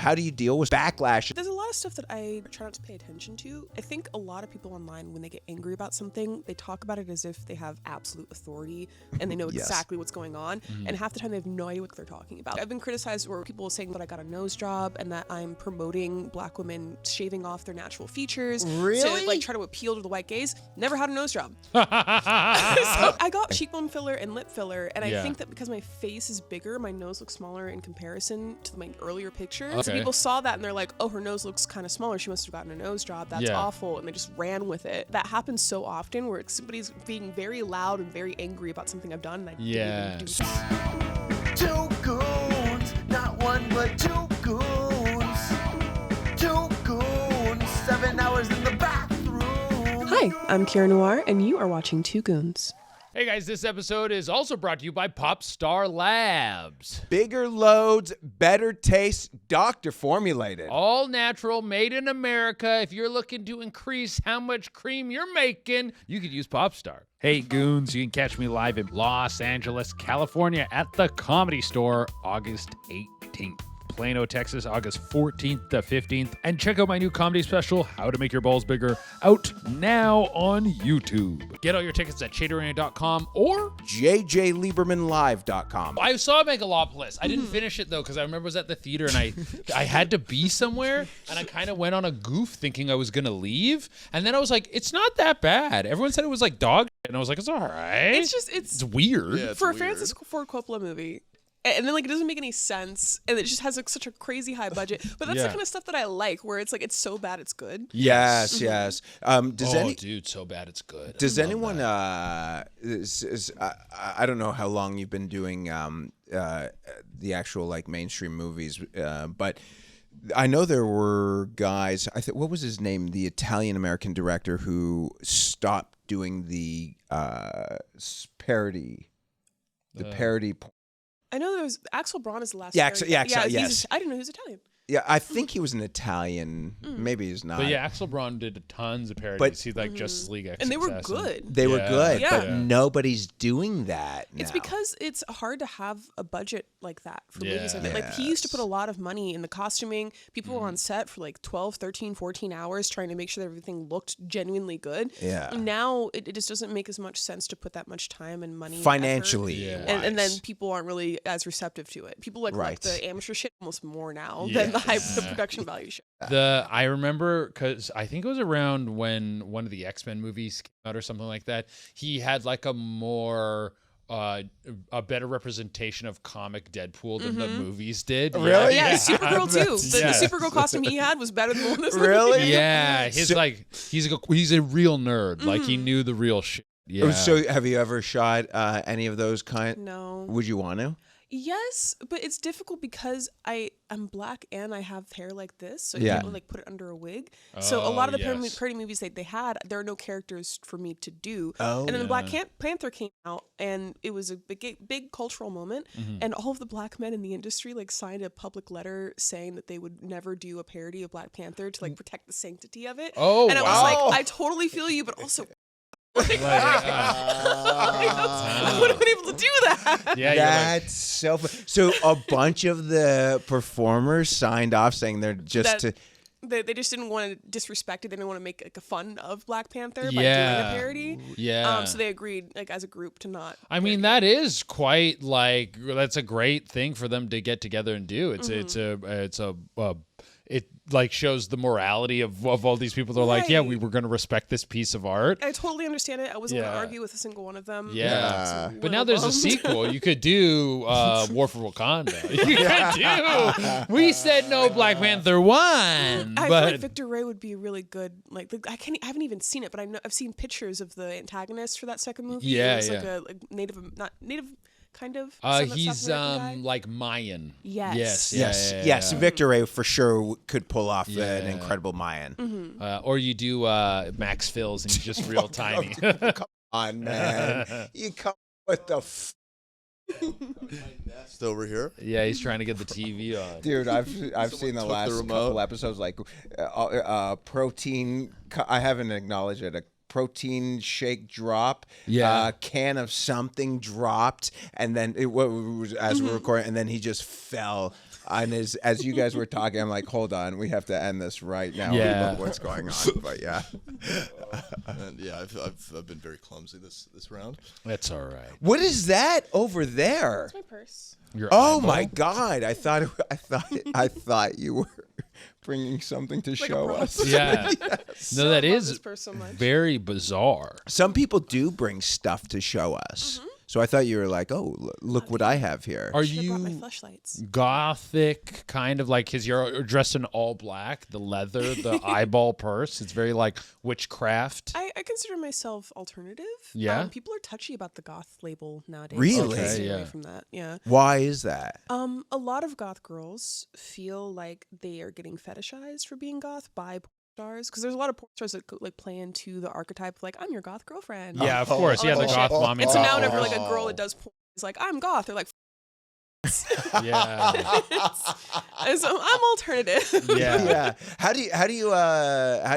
How do you deal with backlash? There's a lot of stuff that I try not to pay attention to. I think a lot of people online, when they get angry about something, they talk about it as if they have absolute authority and they know exactly what's going on. And half the time they have no idea what they're talking about. I've been criticized where people are saying that I got a nose job and that I'm promoting black women shaving off their natural features. Really? To like try to appeal to the white gaze. Never had a nose job. So I got cheekbone filler and lip filler, and I think that because my face is bigger, my nose looks smaller in comparison to my earlier pictures. So people saw that and they're like, oh, her nose looks kind of smaller. She must have gotten a nose job. That's awful. And they just ran with it. That happens so often where somebody's being very loud and very angry about something I've done. And I didn't even do. Two goons, not one but two goons. Two goons, 7 hours in the bathroom. Hi, I'm Kira Noir, and you are watching Two Goons. Hey guys, this episode is also brought to you by Popstar Labs. Bigger loads, better taste, doctor formulated. All natural, made in America. If you're looking to increase how much cream you're making, you could use Popstar. Hey Goons, you can catch me live in Los Angeles, California at the Comedy Store August 18th. Plano, Texas, August 14th to 15th. And check out my new comedy special, How to Make Your Balls Bigger, out now on YouTube. Get all your tickets at Durena.com or JJLibermanLive.com. I saw Megalopolis. I didn't finish it though because I remember I was at the theater and I had to be somewhere and I kind of went on a goof thinking I was going to leave. And then I was like, it's not that bad. Everyone said it was like dog shit. And I was like, it's all right. It's weird. Yeah, it's for a weird. Francis Ford Coppola movie. And then, like, it doesn't make any sense, and it just has, like, such a crazy high budget. But that's the kind of stuff that I like, where it's, like, it's so bad it's good. Yes, yes. Dude, so bad it's good. Does anyone, I don't know how long you've been doing the actual, like, mainstream movies, but I know there were guys, what was his name? The Italian-American director who stopped doing the parody. The parody. I know there was Axel Braun is the last. Yeah, parody. yes. I didn't know he was Italian. Yeah, I think he was an Italian. Maybe he's not. But yeah, Axel Braun did tons of parodies. He's like Justice League X. And they were good. They were good, Yeah. but nobody's doing that now. It's because it's hard to have a budget like that for movies like that. Like, he Yes. used to put a lot of money in the costuming. People were on set for like 12, 13, 14 hours trying to make sure that everything looked genuinely good. Yeah. Now it just doesn't make as much sense to put that much time and money and Financially effort. wise. And then people aren't really as receptive to it. People like Right. the amateur shit almost more now than the production value shit. I remember because I think it was around when one of the X-Men movies came out or something like that. He had like a more a better representation of comic Deadpool than the movies did. Really? Yeah, Supergirl too. The Supergirl costume he had was better than the one this movie. Really? Yeah, he's a real nerd. Like he knew the real shit. Yeah. So have you ever shot any of those kind? No. Would you want to? Yes, but it's difficult because I'm black and I have hair like this, so Yeah. you can't like put it under a wig. So a lot of the parody movies they had, there are no characters for me to do. And then Black Panther came out, and it was a big cultural moment, and all of the black men in the industry like signed a public letter saying that they would never do a parody of Black Panther to like protect the sanctity of it. Oh, and I was like, I totally feel you, but also. I would have been able to do that. Yeah, That's so fun. So a bunch of the performers signed off saying they're just They just didn't want to disrespect it. They didn't want to make like a fun of Black Panther by doing a parody. Yeah. So they agreed, like as a group, to not. I mean, that is quite like that's a great thing for them to get together and do. It like shows the morality of all these people. They're like, yeah, we were going to respect this piece of art. I totally understand it. I wasn't going to argue with a single one of them. Yeah. But now there's a sequel. You could do War for Wakanda. You could do. We said no, Black Panther 1. I feel like Victor Ray would be really good. Like I haven't even seen it, but I've seen pictures of the antagonist for that second movie. Yeah, it was like a not native. Kind of. He's like Mayan. Yes. Yes. Victor Ray for sure could pull off an incredible Mayan. Or you do Max Fills and he's just real tiny. Come on, man. You come with the Nest over here. Yeah, he's trying to get the TV on. Dude, I've seen the last couple episodes like protein. I haven't acknowledged it. A protein shake drop, can of something dropped, and then as we're recording, and then he just fell And as you guys were talking, I'm like, hold on, we have to end this right now. Yeah. I don't know what's going on, but yeah. And yeah, I've been very clumsy this round. That's all right. What is that over there? That's my purse. Your Oh eyeball? my God! I thought you were bringing something to show prop. us. Yeah. No, that I love is this purse so much. very bizarre. Some people do bring stuff to show us. So I thought you were like, oh, look what I have here. Are Should've brought my you flashlights. gothic, kind of like, because you're dressed in all black, the leather, the eyeball purse? It's very like witchcraft. I consider myself alternative. Yeah? People are touchy about the goth label nowadays. Really? I Okay, stay yeah. away from that. Yeah. Why is that? A lot of goth girls feel like they are getting fetishized for being goth by porn stars, because there's a lot of porn stars that like play into the archetype of like, I'm your goth girlfriend. Yeah, of course. Yeah, the that goth shit. mommy. And so now goth whenever girl. like a girl that does porn is like, I'm goth, they're like, Yeah. and so I'm alternative. Yeah. Yeah. How do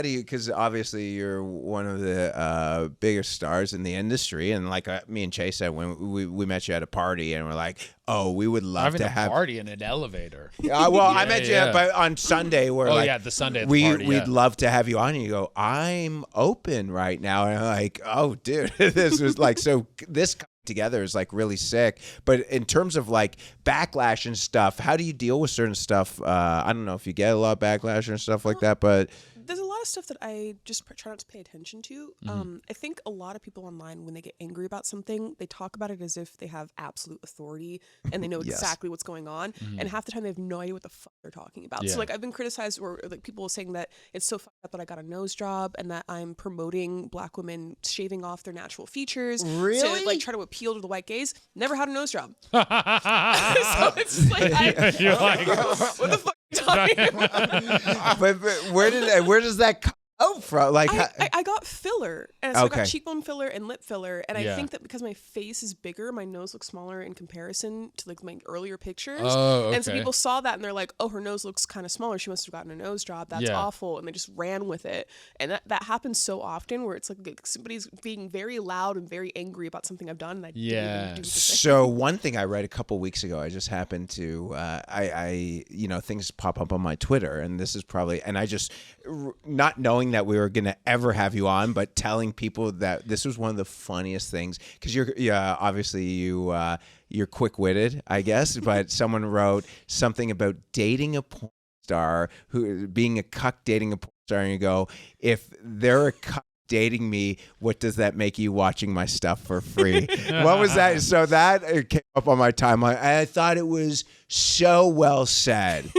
you? Because obviously you're one of the biggest stars in the industry, and like me and Chase said when we met you at a party, and we're like, oh, we would love Having to a have. party in an elevator. Well, I Yeah, met you yeah. but on Sunday. Where Oh, like, yeah, the Sunday at the party, we'd yeah. love to have you on. And you go, I'm open right now, and I'm like, oh, dude, this was like so. This coming together is like really sick. But in terms of like backlash and stuff, how do you deal with certain stuff? I don't know if you get a lot of backlash and stuff like that, but There's a lot of stuff that I just try not to pay attention to. I think a lot of people online, when they get angry about something, they talk about it as if they have absolute authority and they know Yes. exactly what's going on. And half the time they have no idea what the fuck they're talking about. Yeah. So like I've been criticized, or like people saying that it's so fucked up that I got a nose job and that I'm promoting black women shaving off their natural features Really? to like try to appeal to the white gaze. Never had a nose job. So it's just like, You're like, what the fuck are you talking about? but where does that come out from? Like, I got filler, and so I Okay. got cheekbone filler and lip filler, and Yeah. I think that because my face is bigger, my nose looks smaller in comparison to like my earlier pictures. Oh, And so okay. people saw that and they're like, "Oh, her nose looks kind of smaller. She must have gotten a nose job. That's Yeah. awful." And they just ran with it, and that happens so often where it's like somebody's being very loud and very angry about something I've done, and I didn't Yeah. even do the thing. so one thing I read a couple weeks ago, I just happened to, I things pop up on my Twitter, and this is probably, and I just, not knowing that we were gonna ever have you on, but telling people that this was one of the funniest things, because obviously you're quick-witted, I guess, but someone wrote something about dating a porn star, who being a cuck dating a porn star, and you go, if they're a cuck dating me, what does that make you watching my stuff for free? What was that? So that came up on my timeline. I thought it was so well said.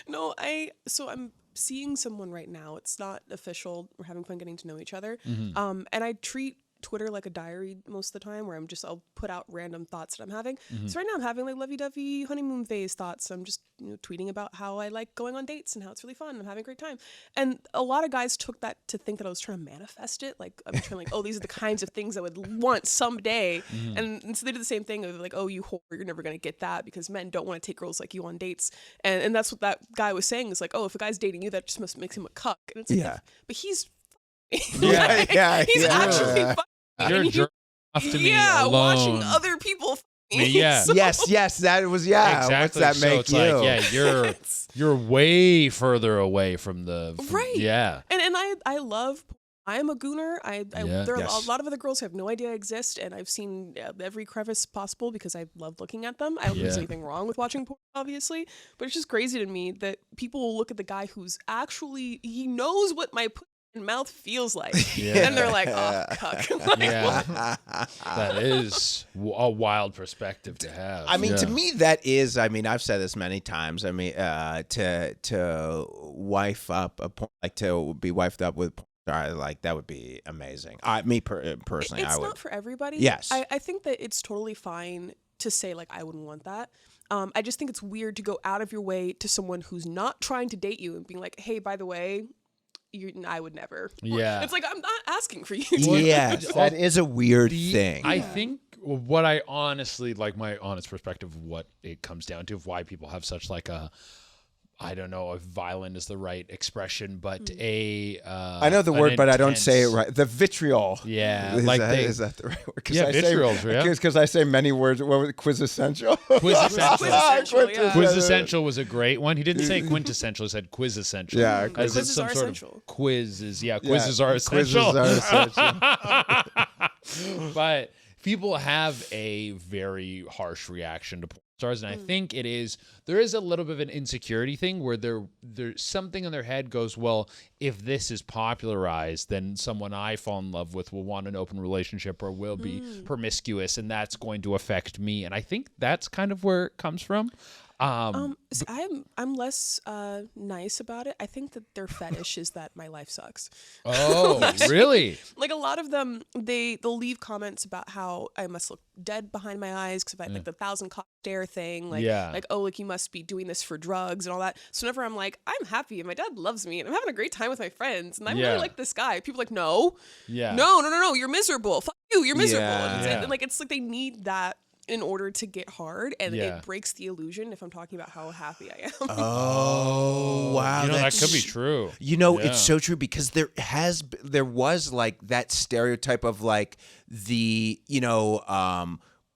No, I'm seeing someone right now. It's not official. We're having fun getting to know each other. And I treat Twitter like a diary most of the time, where I'll put out random thoughts that I'm having. So right now I'm having like lovey-dovey honeymoon phase thoughts. I'm just tweeting about how I like going on dates and how it's really fun. I'm having a great time. And a lot of guys took that to think that I was trying to manifest it. Like I'm trying like, oh, these are the kinds of things I would want someday. And so they did the same thing of like, oh, you whore, you're never gonna get that, because men don't want to take girls like you on dates. And that's what that guy was saying, is like, oh, if a guy's dating you, that just must makes him a cuck. And it's like, Yeah. but he's Yeah, he's yeah. actually fucking. You're And jerking off to me yeah, alone. watching other people. Yeah. So- yes, that was, yeah. Exactly. What's that so make it's you? like, yeah, you're way further away from the Right. Yeah. And I love. I am a gooner. Yeah. There are Yes. a lot of other girls who have no idea I exist, and I've seen every crevice possible because I love looking at them. I don't think there's Yeah. anything wrong with watching porn, obviously, but it's just crazy to me that people will look at the guy who's actually, he knows what my mouth feels like, Yeah. and they're like, oh, cuck. Like, Yeah. That is a wild perspective to have. I mean, to Yeah. me, that is. I mean, I've said this many times. I mean, to wife up a porn, like to be wifed up with porn star, like that would be amazing. Personally, it's I would. not for everybody. Yes. I think that it's totally fine to say like, I wouldn't want that. I just think it's weird to go out of your way to someone who's not trying to date you and being like, hey, by the way, I would never. Yeah. It's like, I'm not asking for you. Yes, that is a weird thing. I think what I honestly, like my honest perspective of what it comes down to, of why people have such like a I don't know if violent is the right expression, but I know the word, but I don't say it right. The vitriol. Yeah, Is like is that the right word? Yeah, vitriol's real. Because I say many words. What was it? Quintessential? Quintessential, yeah. Quintessential was a great one. He didn't say quintessential. He said quintessential. Yeah, as quizzes some are sort essential. of quizzes. Yeah, quizzes are essential. Quizzes are essential. But people have a very harsh reaction to porn stars, and I think there is a little bit of an insecurity thing where there's something in their head goes, well, if this is popularized, then someone I fall in love with will want an open relationship or will be promiscuous, and that's going to affect me. And I think that's kind of where it comes from. So I'm less nice about it. I think that their fetish is that my life sucks. Oh, really? Like a lot of them, they'll leave comments about how I must look dead behind my eyes because like the 1,000 cock stare thing, like oh, like you must be doing this for drugs and all that. So whenever I'm like, I'm happy and my dad loves me and I'm having a great time with my friends and I really like this guy, people are like, no, you're miserable. Fuck you, you're miserable. And like it's like they need that in order to get hard, and it breaks the illusion if I'm talking about how happy I am. Oh, wow. That could be true. It's so true because there was like that stereotype of like the,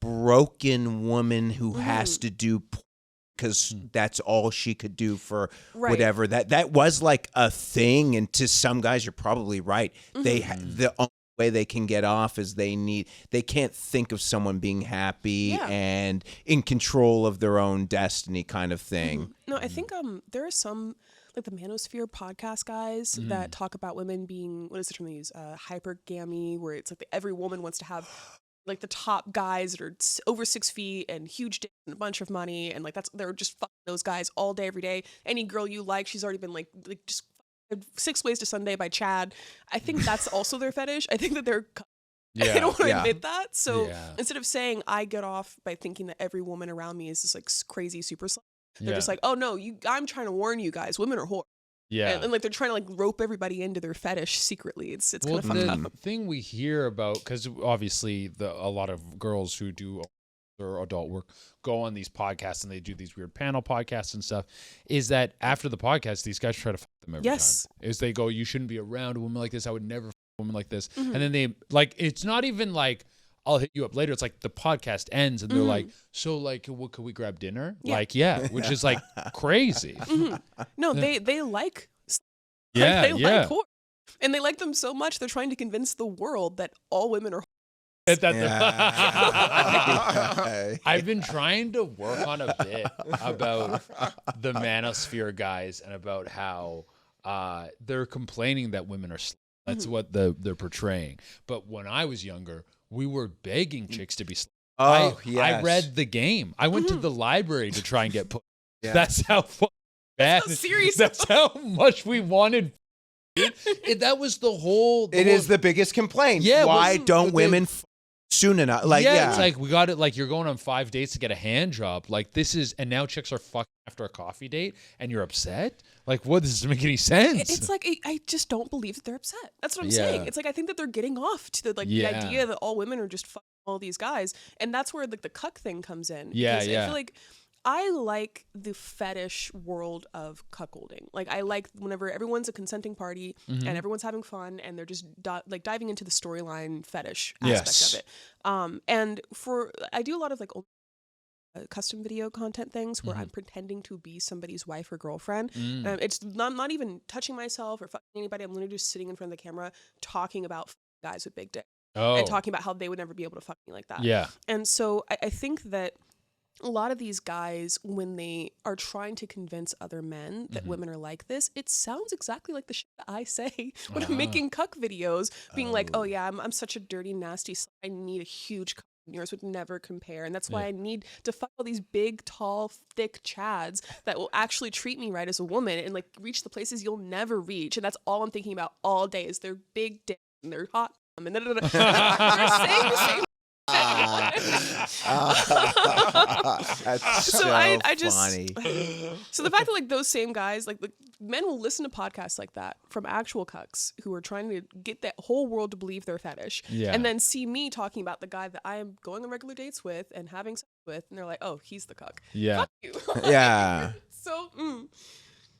broken woman who has to do because that's all she could do for whatever. That was like a thing, and to some guys, you're probably right. The only way they can get off is they can't think of someone being happy and in control of their own destiny kind of thing. No, I think there are some like the Manosphere podcast guys that talk about women being, what is the term they use, hypergamy, where it's like every woman wants to have like the top guys that are over 6 feet and huge dicks and a bunch of money, and like they're just fucking those guys all day every day. Any girl you like, she's already been like just 6 Ways to Sunday by Chad. I think that's also their fetish. I think that they're they don't want to admit that. So instead of saying I get off by thinking that every woman around me is this like crazy super slut, they're just like, oh no, I'm trying to warn you guys, women are whores. Yeah, and like they're trying to like rope everybody into their fetish secretly. It's kind of fucked up. The thing we hear about, because obviously a lot of girls who do their adult work go on these podcasts and they do these weird panel podcasts and stuff, is that after the podcast, these guys try to fuck them every time. Is they go, you shouldn't be around a woman like this. I would never fuck a woman like this. And then they like, it's not even like, I'll hit you up later. It's like the podcast ends and they're like, so like, what, could we grab dinner? Like, which is like crazy. No, they like, they like whores. And they like them so much, they're trying to convince the world that all women are I've been trying to work on a bit about the Manosphere guys and about how they're complaining that women are sluts. That's what they're portraying. But when I was younger, we were begging chicks to be sluts. I read the game. I went to the library to try and get put. That's how bad. That's serious. That's how much we wanted. That was the whole. It is the biggest complaint. Yeah. Why don't women soon enough? Like, it's like we got it. Like you're going on 5 dates to get a hand job. Like this is, and now chicks are fucking after a coffee date, and you're upset. Like, what? This doesn't make any sense. It's like I just don't believe that they're upset. That's what I'm saying. It's like I think that they're getting off to the the idea that all women are just fucking all these guys, and that's where like the cuck thing comes in. I feel like I like the fetish world of cuckolding. Like I like whenever everyone's a consenting party and everyone's having fun and they're just like diving into the storyline fetish aspect of it. And I do a lot of like custom video content things where I'm pretending to be somebody's wife or girlfriend. It's not even touching myself or fucking anybody. I'm literally just sitting in front of the camera talking about guys with big dicks and talking about how they would never be able to fuck me like that. Yeah. And so I think that a lot of these guys, when they are trying to convince other men that women are like this, it sounds exactly like the shit that I say when I'm making cuck videos, being like, oh yeah, I'm such a dirty, nasty slut. I need a huge cuck. Yours would never compare. And that's why I need to fuck all these big, tall, thick chads that will actually treat me right as a woman and like reach the places you'll never reach. And that's all I'm thinking about all day is their big dick and their hot and they're saying the same. That's so I just funny. So the fact that like those same guys, like men will listen to podcasts like that from actual cucks who are trying to get that whole world to believe their fetish, and then see me talking about the guy that I am going on regular dates with and having sex with, and they're like, "Oh, he's the cuck." Fuck you. Yeah. So.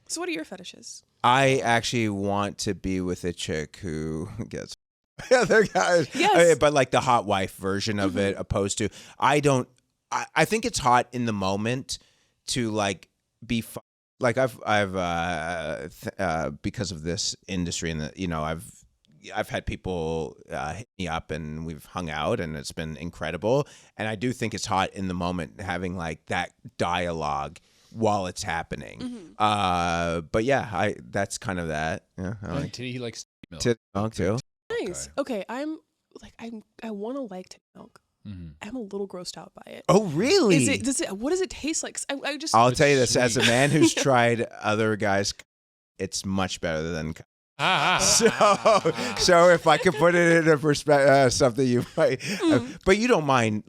So what are your fetishes? I actually want to be with a chick who gets other guys. Yes. But like the hot wife version of it, opposed to I think it's hot in the moment to like be like I've because of this industry and I've had people hit me up and we've hung out and it's been incredible. And I do think it's hot in the moment having like that dialogue while it's happening. But yeah, that's kind of that. Yeah, He likes milk. titty milk too. Nice. Okay, I want to like titty milk. I'm a little grossed out by it. Oh, really? What does it taste like? 'Cause I just. I'll tell you this as a man who's tried other guys, it's much better than. So if I could put it in a perspective, something you might, but you don't mind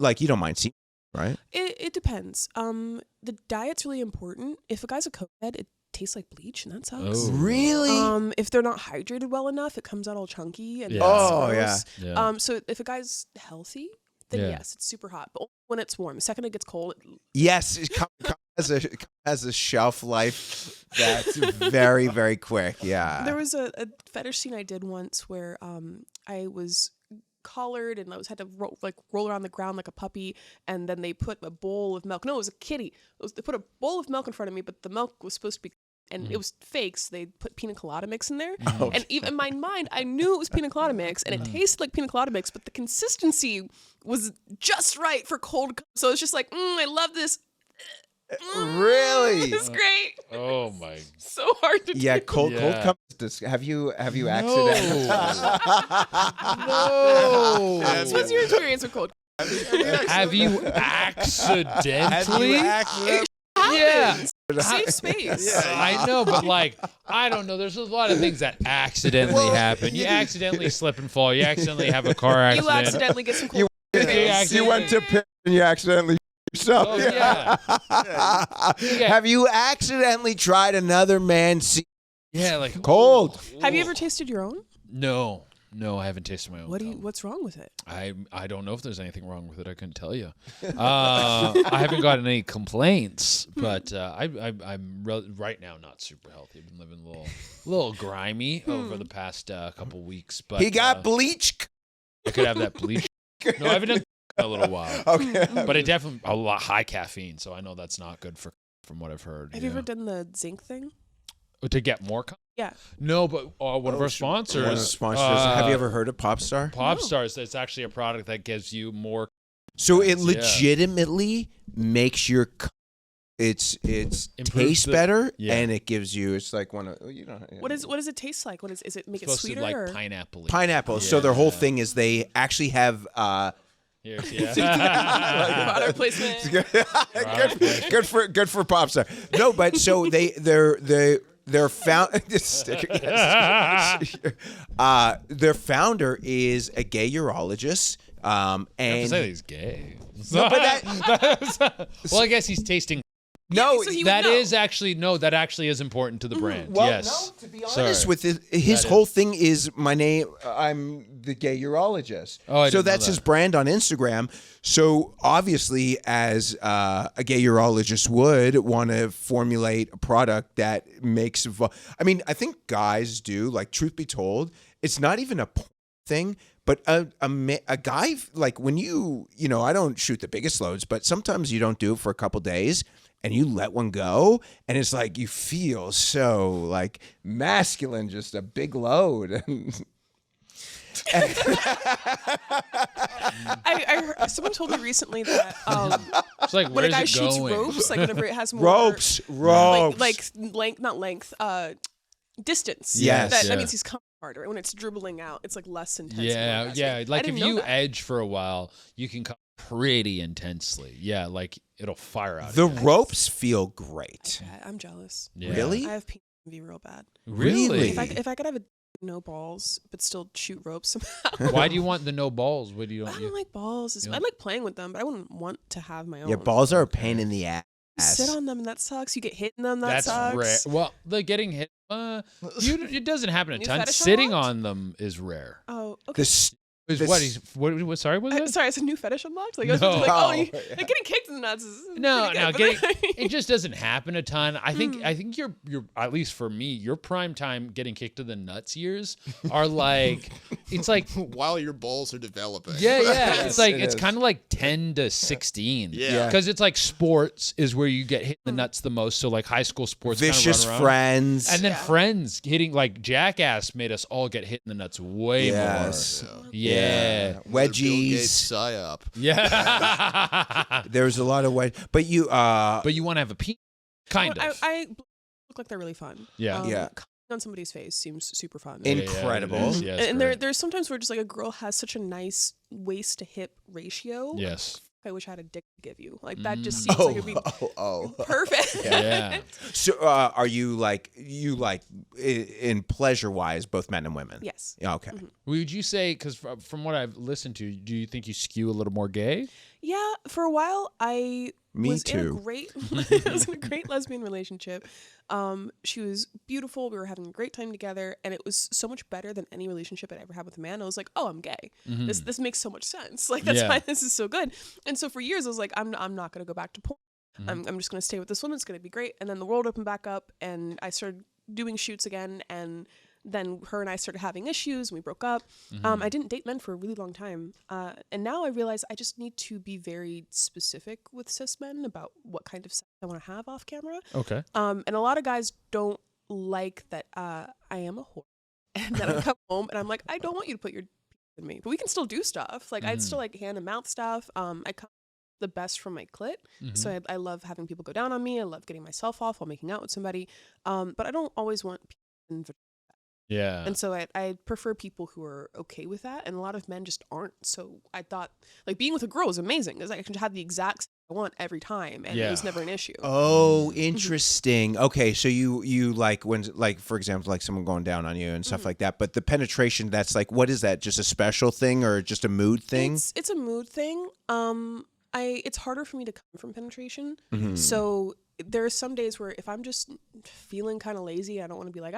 seeing, right? It depends. The diet's really important. If a guy's a cokehead, it tastes like bleach, and that sucks. Oh. Really? If they're not hydrated well enough, it comes out all chunky and Yeah. it's Oh, gross. Yeah. So if a guy's healthy, then Yeah. yes, it's super hot. But only when it's warm. The second it gets cold, Yes, it has a shelf life that's very, very quick. Yeah. there was a fetish scene I did once where I was collared and I had to roll around the ground like a puppy, and then they put a bowl of milk. No, it was a kitty. They put a bowl of milk in front of me, but the milk was supposed to be. And it was fake, so they put pina colada mix in there. And even in my mind, I knew it was pina colada mix, and it tasted like pina colada mix, but the consistency was just right for cold. So it's just like, I love this. Really? It's great. Oh my. So hard to Yeah, do. cold comes. Have you accidentally? No. What's your experience with cold? Have you accidentally? Yeah. Safe space. I know, but like, I don't know. There's a lot of things that accidentally happen. You accidentally slip and fall. You accidentally have a car accident. You accidentally get some cold. You went to piss and you accidentally yourself. Oh, yeah. Have you accidentally tried another man's Yeah, like cold? Have you ever tasted your own? No, I haven't tasted my own. What's wrong with it? I don't know if there's anything wrong with it. I couldn't tell you. I haven't gotten any complaints, but I'm right now not super healthy. I've been living a little grimy over the past couple weeks. But He got bleach. I could have that bleach. No, I haven't done in a little while. Okay. But it definitely a lot high caffeine, so I know that's not good from what I've heard. Have you ever done the zinc thing? To get more? Yeah. No, but one of our sponsors. One of the sponsors. Have you ever heard of Popstar? Popstars? It's actually a product that gives you more. So it legitimately makes your it's tastes better, and it gives you. It's like one of What does it taste like? Is it make it Supposed sweeter? to like or? pineapple. pineapple. So their whole thing is they actually have. Product placement. good for Popstar. No, but so their founder is a gay urologist. And say he's gay. No, but well, I guess he's tasting. No, so that actually is important to the brand. Well, yes. no, to be honest with his whole thing is my name. I'm the gay urologist. So that's his brand on Instagram. So obviously, as a gay urologist would want to formulate a product that makes. I mean, I think guys do. Like, truth be told, it's not even a thing. But a guy, like when I don't shoot the biggest loads, but sometimes you don't do it for a couple days and you let one go and it's like you feel so like masculine, just a big load. I heard, someone told me recently that It's like, when a guy where's it shoots going? ropes, like whenever it has more ropes, like length, not length, distance. Yes. That means he's coming harder. When it's dribbling out, it's like less intense. Yeah. Like if you edge for a while, you can come pretty intensely. Yeah, like it'll fire out. The ropes feel great. I'm jealous. Yeah. Really? I have PV real bad. Really? If I could have no balls but still shoot ropes somehow. Why do you want the no balls? What do you? I don't like balls. I like playing with them, but I wouldn't want to have my own. Yeah, balls are a pain in the ass. You sit on them and that sucks. You get hit in them. That That's sucks. rare. Well, the getting hit. It doesn't happen a New ton. fetish Sitting unlocked? on them is rare. Oh, okay. What? Sorry, what was that? Sorry, it's a new fetish unlocked. Like, I was No. like, like getting kicked in the nuts is No, pretty good, it just doesn't happen a ton. I think you're at least for me, your prime time getting kicked in the nuts years are like it's like while your balls are developing. Yeah. It's like it it's is. kind of like 10 to 16. Yeah. Because it's like sports is where you get hit in the nuts the most. So like high school sports, Vicious kinda run around. friends. And then friends hitting like Jackass made us all get hit in the nuts way Yes. more. Yeah. Bill Gates Wedgies. psyop. Yeah. There's a lot of but you But you want to have a penis, kind of. I look like they're really fun. Yeah. Yeah. Commenting on somebody's face seems super fun. incredible. Yeah, it is. Yeah, it's and great. there's sometimes where just like a girl has such a nice waist to hip ratio. Yes. I wish I had a dick to give you. Like that just seems like it'd be perfect. Yeah. So are you like in pleasure wise both men and women? Yes. Yeah, okay. Would you say, because from what I've listened to, do you think you skew a little more gay? Yeah, for a while I Me was too. in a great lesbian relationship. She was beautiful. We were having a great time together, and it was so much better than any relationship I'd ever had with a man. I was like, oh, I'm gay. This makes so much sense. Like that's why this is so good. And so for years I was like, I'm not gonna go back to porn. I'm just gonna stay with this woman. It's gonna be great. And then the world opened back up, and I started doing shoots again, and then her and I started having issues, and we broke up. I didn't date men for a really long time. And now I realize I just need to be very specific with cis men about what kind of sex I want to have off camera. Okay. And a lot of guys don't like that I am a whore. And then I come home and I'm like, I don't want you to put your in me, but we can still do stuff. Like I'd still like hand and mouth stuff. I come the best from my clit. So I love having people go down on me. I love getting myself off while making out with somebody. But I don't always want people. Yeah. And so I prefer people who are okay with that. And a lot of men just aren't. So I thought like being with a girl is amazing because I can have the exact sex I want every time. And it was never an issue. Oh, interesting. Okay, so you like when like for example like someone going down on you and stuff like that, but the penetration, that's like, what is that? Just a special thing or just a mood thing? It's a mood thing. It's harder for me to come from penetration. So there are some days where if I'm just feeling kind of lazy, I don't want to be like,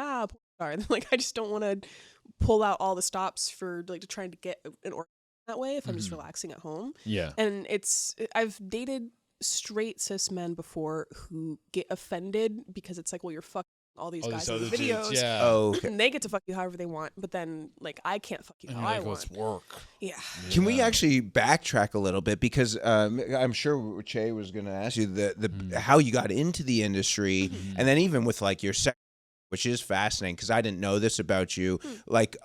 like I just don't want to pull out all the stops for like to trying to get an orgasm that way if I'm just relaxing at home. Yeah. And I've dated straight cis men before who get offended because it's like, well, you're fucking all these guys in the videos. Yeah. Oh, okay. And they get to fuck you however they want, but then like I can't fuck you how I want. It's work. Yeah. Can we actually backtrack a little bit, because I'm sure Che was going to ask you the how you got into the industry, and then even with like your sex, which is fascinating because I didn't know this about you. Like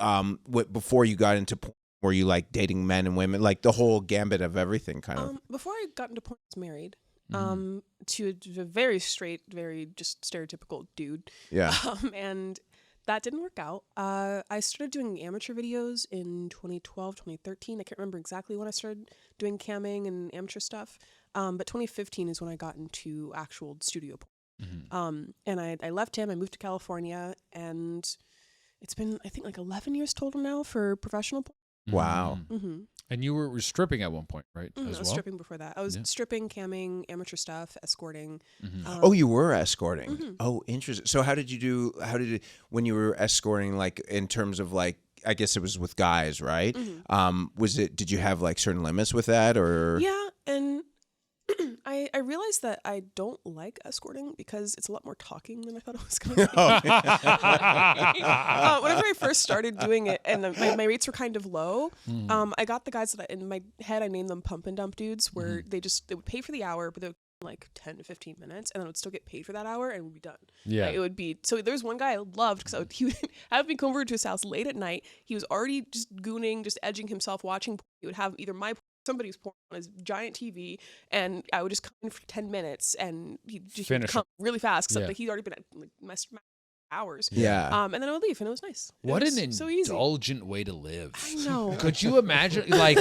before you got into porn, were you like dating men and women, like the whole gambit of everything kind of? Before I got into porn, I was married. To a very straight, very just stereotypical dude. Yeah. And that didn't work out. I started doing amateur videos in 2012, 2013. I can't remember exactly when I started doing camming and amateur stuff. But 2015 is when I got into actual studio porn. And I left him, I moved to California, and it's been, I think, like 11 years total now for professional porn. Wow. And you were stripping at one point, right? I was stripping before that. I was stripping, camming, amateur stuff, escorting. Oh, you were escorting. Oh, interesting. So how did you when you were escorting, like in terms of like, I guess it was with guys, right? Did you have like certain limits with that, or? Yeah, and I realized that I don't like escorting because it's a lot more talking than I thought it was going to be. Whenever I first started doing it, and my rates were kind of low, I got the guys that in my head I named them pump and dump dudes, where they would pay for the hour, but they would like 10 to 15 minutes, and then I would still get paid for that hour, and it would be done. Yeah, it would be. So there was one guy I loved because he would have me come over to his house late at night. He was already just gooning, just edging himself, watching. He would have either my somebody's porn on his giant TV, and I would just come in for 10 minutes, and he'd come really fast because he'd already been at like my hours. Yeah. And then I would leave, and it was nice. What an so easy. indulgent way to live. I know. Could you imagine, like,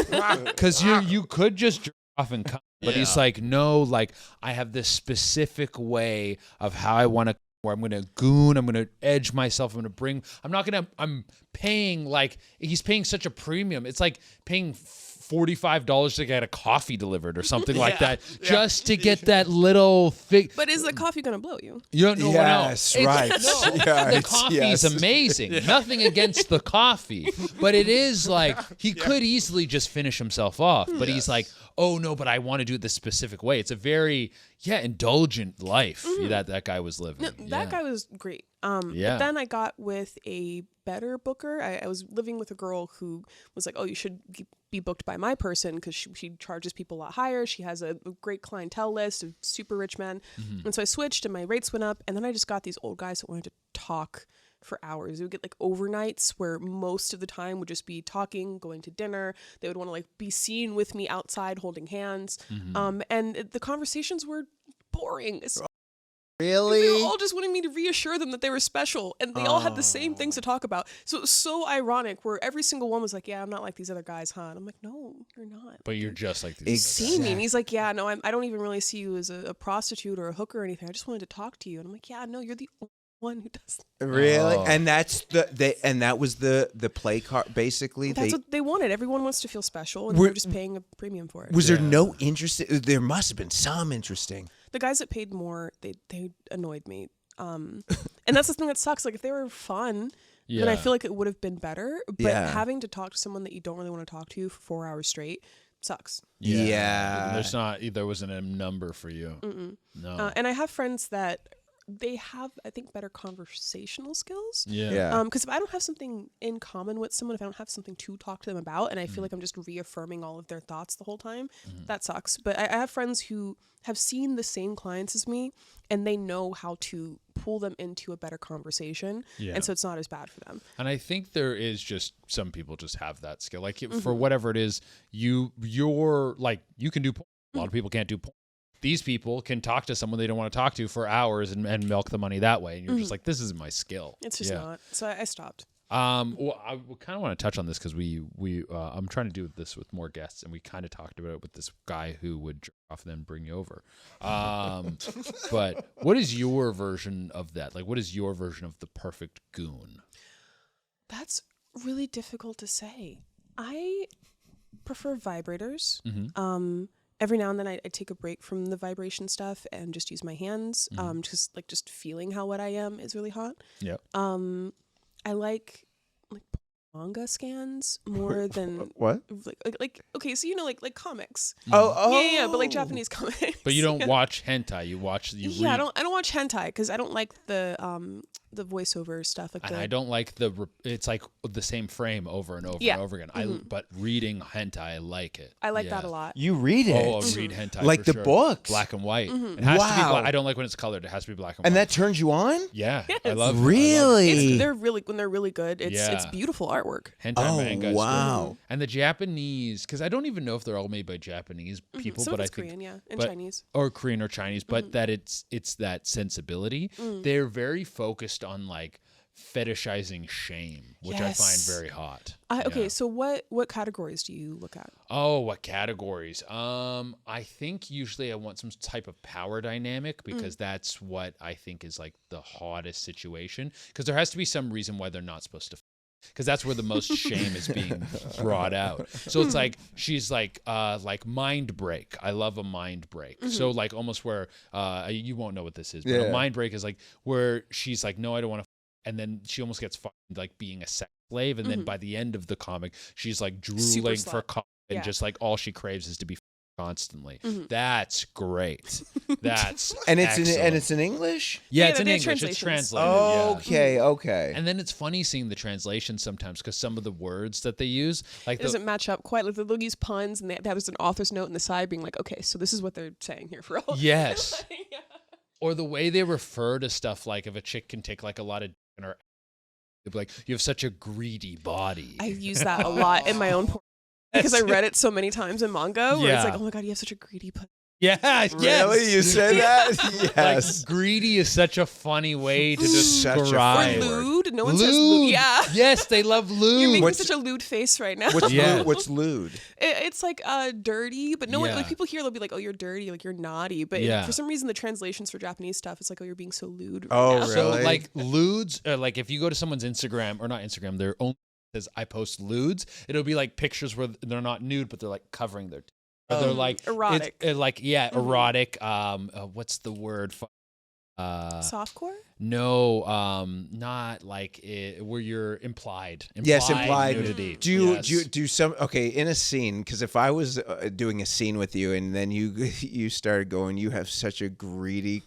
because you could just jerk off and come, but he's like, no, like I have this specific way of how I want to. Where I'm going to goon, I'm going to edge myself, I'm paying, like, he's paying such a premium. It's like paying $45 to get a coffee delivered or something like that, just to get that little thing. But is the coffee gonna blow you? You don't know. Yes, right. The coffee is amazing. Nothing against the coffee, but it is like he could easily just finish himself off. But he's like, oh no, but I want to do it this specific way. It's a very indulgent life that guy was living. No, that guy was great. But then I got with a better booker. I was living with a girl who was like, oh, you should be booked by my person because she charges people a lot higher. She has a great clientele list of super rich men. And so I switched and my rates went up. And then I just got these old guys that wanted to talk for hours. We would get like overnights where most of the time would just be talking, going to dinner. They would want to like be seen with me outside holding hands. And the conversations were boring. Really? They were all just wanting me to reassure them that they were special, and they all had the same things to talk about. So it was so ironic where every single one was like, yeah, I'm not like these other guys, huh? And I'm like, no, you're not. But you're just like these. See me. And he's like, yeah, no, I don't even really see you as a prostitute or a hooker or anything. I just wanted to talk to you. And I'm like, yeah, no, you're the only one who does that. Really? And that's that was the play card basically. That's what they wanted. Everyone wants to feel special, and they're just paying a premium for it. Was there no interest? There must have been some interesting. The guys that paid more, they annoyed me. And that's the thing that sucks. Like if they were fun, then I feel like it would have been better. But having to talk to someone that you don't really want to talk to for 4 hours straight sucks. There wasn't a number for you. No. And I have friends that they have, I think, better conversational skills. Because if I don't have something in common with someone, if I don't have something to talk to them about, and I feel like I'm just reaffirming all of their thoughts the whole time, that sucks. But I have friends who have seen the same clients as me, and they know how to pull them into a better conversation. And so it's not as bad for them. And I think there is just some people just have that skill. Like for whatever it is, you're like, you can do porn. A lot of people can't do porn. These people can talk to someone they don't want to talk to for hours and milk the money that way. And you're just like, this isn't my skill. It's just not. So I stopped. Well, I kind of want to touch on this because I'm trying to do this with more guests, and we kind of talked about it with this guy who would jerk off and then bring you over. But what is your version of that? Like, what is your version of the perfect goon? That's really difficult to say. I prefer vibrators. Every now and then I take a break from the vibration stuff and just use my hands. Just feeling how wet I am is really hot. I like manga scans more than what? Like okay, so like comics. Yeah, but like Japanese comics. But you don't watch hentai. You read. I don't watch hentai because I don't like the voiceover stuff. And I don't like it's like the same frame over and over and over again. But reading hentai, I like it. I like that a lot. You read it? Oh, I read hentai like for the sure. books, black and white. It has to be. I don't like when it's colored. It has to be black and white. And that turns you on? Yeah, yes. I love. Really? They're really good. It's beautiful artwork. Hentai manga. Wow. And the Japanese, because I don't even know if they're all made by Japanese people, but I think Korean, and Chinese, or Korean or Chinese, but that it's that sensibility. They're very focused on like fetishizing shame, which I find very hot. Okay, so what categories do you look at? Oh, what categories? I think usually I want some type of power dynamic because that's what I think is like the hottest situation. Because there has to be some reason why they're not supposed to. Because that's where the most shame is being brought out. So it's like she's like mind break. I love a mind break. So like almost where you won't know what this is, but a mind break is like where she's like, no, I don't want to. And then she almost gets like being a sex slave. And then by the end of the comic, she's like drooling for cock and just like all she craves is to be constantly. That's great. That's it's in English? Yeah, it's in English. It's translated. Okay. And then it's funny seeing the translation sometimes because some of the words that they use, like it doesn't match up quite. Like they'll use puns, and there's an author's note in the side being like, okay, so this is what they're saying here for all. Yes. Or the way they refer to stuff, like if a chick can take like a lot of in her, they'd be like, you have such a greedy body. I use that a lot in my own porn because I read it so many times in manga where it's like, oh my god, you have such a greedy pussy. Yeah, really? You say that? Yes. Like, greedy is such a funny way to describe. Or lewd. No one says lewd. Yeah. Yes, they love lewd. You're making such a lewd face right now. What's lewd? It's like dirty, but no one, like people here, they'll be like, oh, you're dirty, like you're naughty. But for some reason, the translations for Japanese stuff, it's like, oh, you're being so lewd right now. Really? So like lewds, like if you go to someone's Instagram, or not Instagram, their own says I post lewds, it'll be like pictures where they're not nude, but they're like covering their. Or they're like erotic. Erotic. What's the word? Softcore? No, not like it, where you're implied. Yes, implied nudity. Do you do some in a scene? Because if I was doing a scene with you and then you started going, you have such a greedy.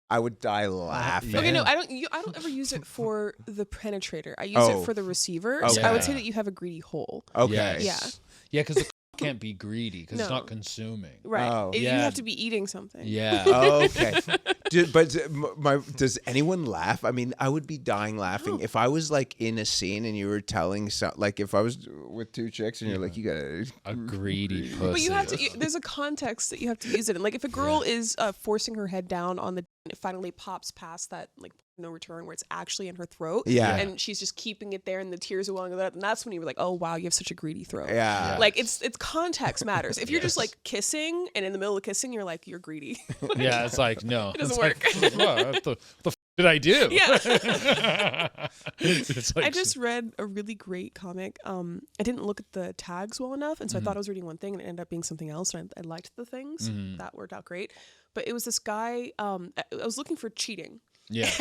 I would die laughing. Okay, no, I don't ever use it for the penetrator. I use it for the receiver. Okay. So I would say that you have a greedy hole. Okay. Yes. Yeah, because the can't be greedy because it's not consuming. Right. Oh. You have to be eating something. Yeah. Okay. Does anyone laugh? I mean, I would be dying laughing if I was like in a scene and you were telling like if I was with two chicks and you're like, you got a greedy pussy. But you have to. There's a context that you have to use it in. Like if a girl is forcing her head down on the, and it finally pops past that like no return where it's actually in her throat. Yeah. And she's just keeping it there and the tears are welling up. And that's when you were like, oh wow, you have such a greedy throat. Yeah. Like it's context matters. If you're just like kissing and in the middle of kissing, you're like, you're greedy. Yeah, it's like, no. It doesn't work. What the f did I do? Yeah. It's like, I just read a really great comic. I didn't look at the tags well enough, and so I thought I was reading one thing and it ended up being something else, and I liked the things. That worked out great. But it was this guy, I was looking for cheating. Yeah.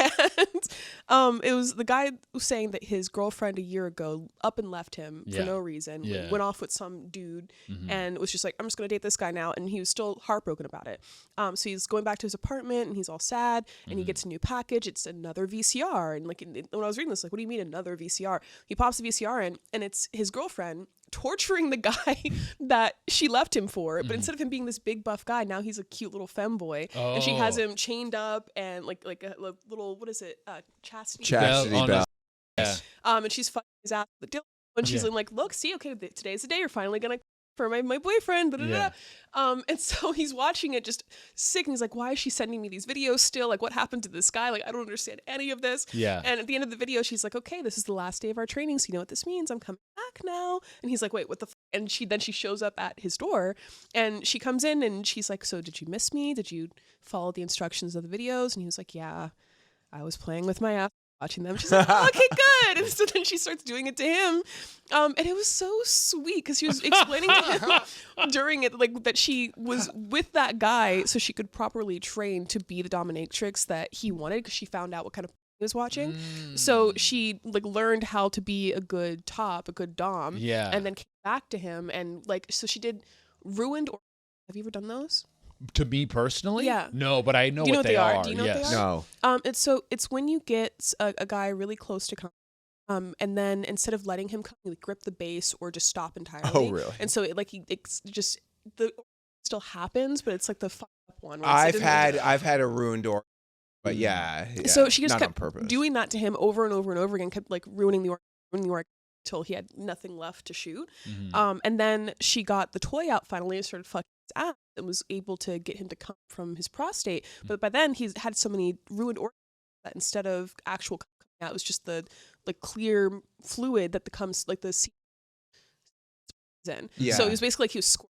And it was the guy was saying that his girlfriend a year ago up and left him for no reason, went off with some dude and was just like, I'm just going to date this guy now. And he was still heartbroken about it. So he's going back to his apartment and he's all sad and he gets a new package. It's another VCR. And like when I was reading this, like, what do you mean another VCR? He pops the VCR in and it's his girlfriend torturing the guy that she left him for, but instead of him being this big buff guy, now he's a cute little femboy, and she has him chained up and like a little, what is it, chastity belt. Yeah. And she's fighting his ass with the dildo, and she's like, look, see, okay, today's the day you're finally gonna for my boyfriend. And so he's watching it just sick, and he's like, why is she sending me these videos still? Like, what happened to this guy? Like, I don't understand any of this. Yeah. And at the end of the video, she's like, okay, this is the last day of our training, so you know what this means. I'm coming back now. And he's like, wait, what the and she shows up at his door, and she comes in and she's like, so did you miss me? Did you follow the instructions of the videos? And he was like, yeah, I was playing with my ass watching them. She's like, oh, okay, good. And so then she starts doing it to him. And it was so sweet because she was explaining to him during it, like, that she was with that guy so she could properly train to be the dominatrix that he wanted, because she found out what kind of he was watching. So she like learned how to be a good top, a good dom. Yeah. And then came back to him, and like, so she did ruined. Have you ever done those? To me personally? Yeah. No, but I know Do you know what they are. Do you know what they Yes. are? No. It's when you get a guy really close to come, and then instead of letting him come, you like grip the base or just stop entirely. Oh, really? And so it's just the still happens, but it's like the fuck up one. where I've had a ruined organ, but yeah. So she just not kept on purpose. doing that to him over and over and over again, kept like ruining the organ until he had nothing left to shoot. And then she got the toy out finally and started fucking his ass and was able to get him to come from his prostate. But by then he's had so many ruined organs that instead of actual coming out, it was just the like clear fluid that comes like the seed in. Yeah. So it was basically like he was squirting.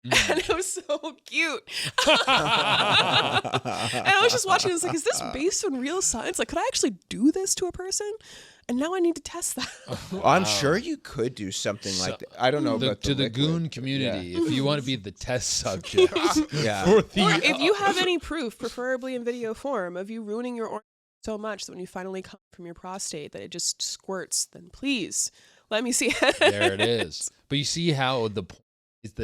And it was so cute. And I was just watching, I was like, is this based on real science? Like, could I actually do this to a person? And now I need to test that. Well, I'm sure you could do something like that. I don't know about to the liquid. goon community, if you want to be the test subject. Yeah. Or if you have any proof, preferably in video form, of you ruining your organ so much that when you finally come from your prostate that it just squirts, then please let me see it. There it is. But you see how the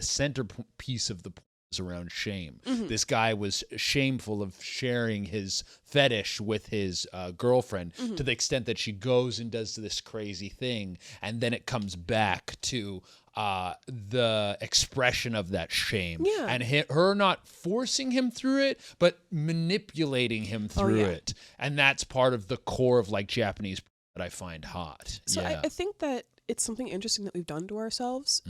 centerpiece of the point is around shame. This guy was shameful of sharing his fetish with his girlfriend to the extent that she goes and does this crazy thing, and then it comes back to the expression of that shame, and her not forcing him through it, but manipulating him through it, and that's part of the core of like Japanese that I find hot. So I think that it's something interesting that we've done to ourselves,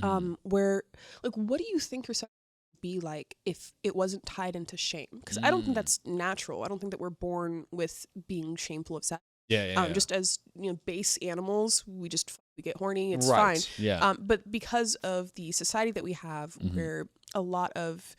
where like, what do you think your sex would be like if it wasn't tied into shame? Because I don't think that's natural. I don't think that we're born with being shameful of sex. Just as, you know, base animals, we get horny, it's fine. But because of the society that we have, where a lot of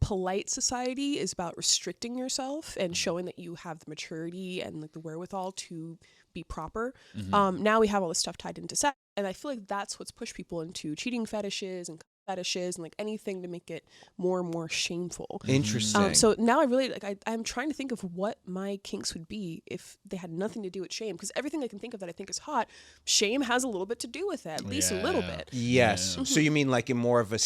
polite society is about restricting yourself and showing that you have the maturity and like the wherewithal to be proper. Mm-hmm. Now we have all this stuff tied into sex, and I feel like that's what's pushed people into cheating fetishes and fetishes and like anything to make it more and more shameful. Interesting. So now I really I'm trying to think of what my kinks would be if they had nothing to do with shame, because everything I can think of that I think is hot, shame has a little bit to do with it, at least a little bit. Yes. Yeah. So you mean like in more of a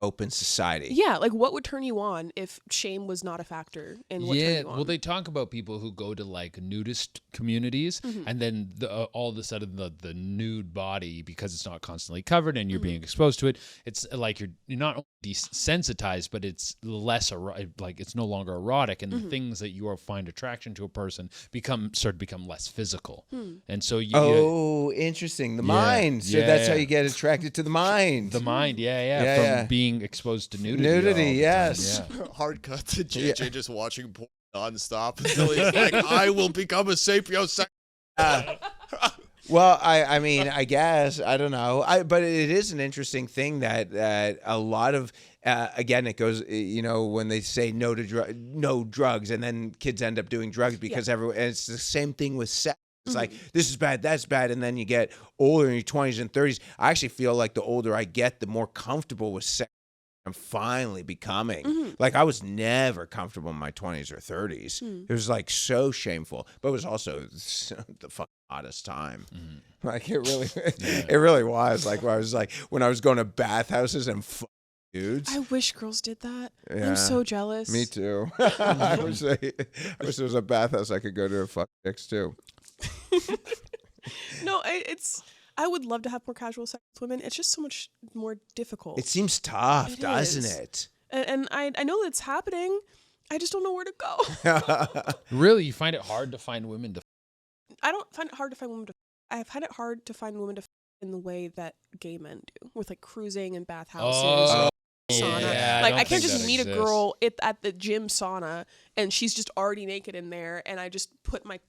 open society? Yeah, like what would turn you on if shame was not a factor in what turned you on? Well, they talk about people who go to like nudist communities, and then all of a sudden the nude body, because it's not constantly covered and you're being exposed to it, it's like you're not only desensitized, but it's less like it's no longer erotic, and the things that you find attraction to a person start to become less physical, and so interesting. The mind. So that's how you get attracted to the mind. The mind, from being exposed to nudity. Nudity, yes. Hard cut to JJ just watching porn nonstop until he's like, I will become a sapiosexual. Well, I mean, I guess, I don't know. But it is an interesting thing that a lot of, again, it goes, when they say no drugs, and then kids end up doing drugs because and it's the same thing with sex. It's like, this is bad, that's bad. And then you get older in your 20s and 30s. I actually feel like the older I get, the more comfortable with sex I'm finally becoming. Like, I was never comfortable in my 20s or 30s. It was like so shameful, but it was also the fucking hottest time. Like, it really was. Like, I was like, when I was going to bathhouses and dudes. I wish girls did that. Yeah. I'm so jealous. Me too. I wish there was a bathhouse I could go to and fuck chicks too. No, I would love to have more casual sex with women. It's just so much more difficult. It seems tough, doesn't it? And I know it's happening. I just don't know where to go. Really, you find it hard to find women to? I don't find it hard to find women to. I find it hard to find women to in the way that gay men do, with like cruising and bathhouses. Or sauna. Yeah, I can't just meet a girl at the gym sauna and she's just already naked in there, and I just put my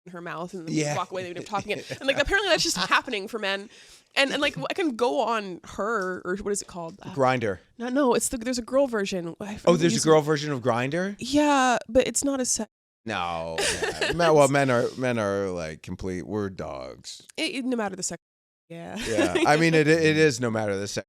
in her mouth and then walk away. They've been talking it, and like apparently that's just happening for men. And like I can go on her, or what is it called? Grindr. No, there's a girl version. There's a girl version of Grindr? Yeah, but it's not as No. Yeah. Well, men are like complete. We're dogs. no matter the sex. Yeah. Yeah. I mean, it is no matter the sex.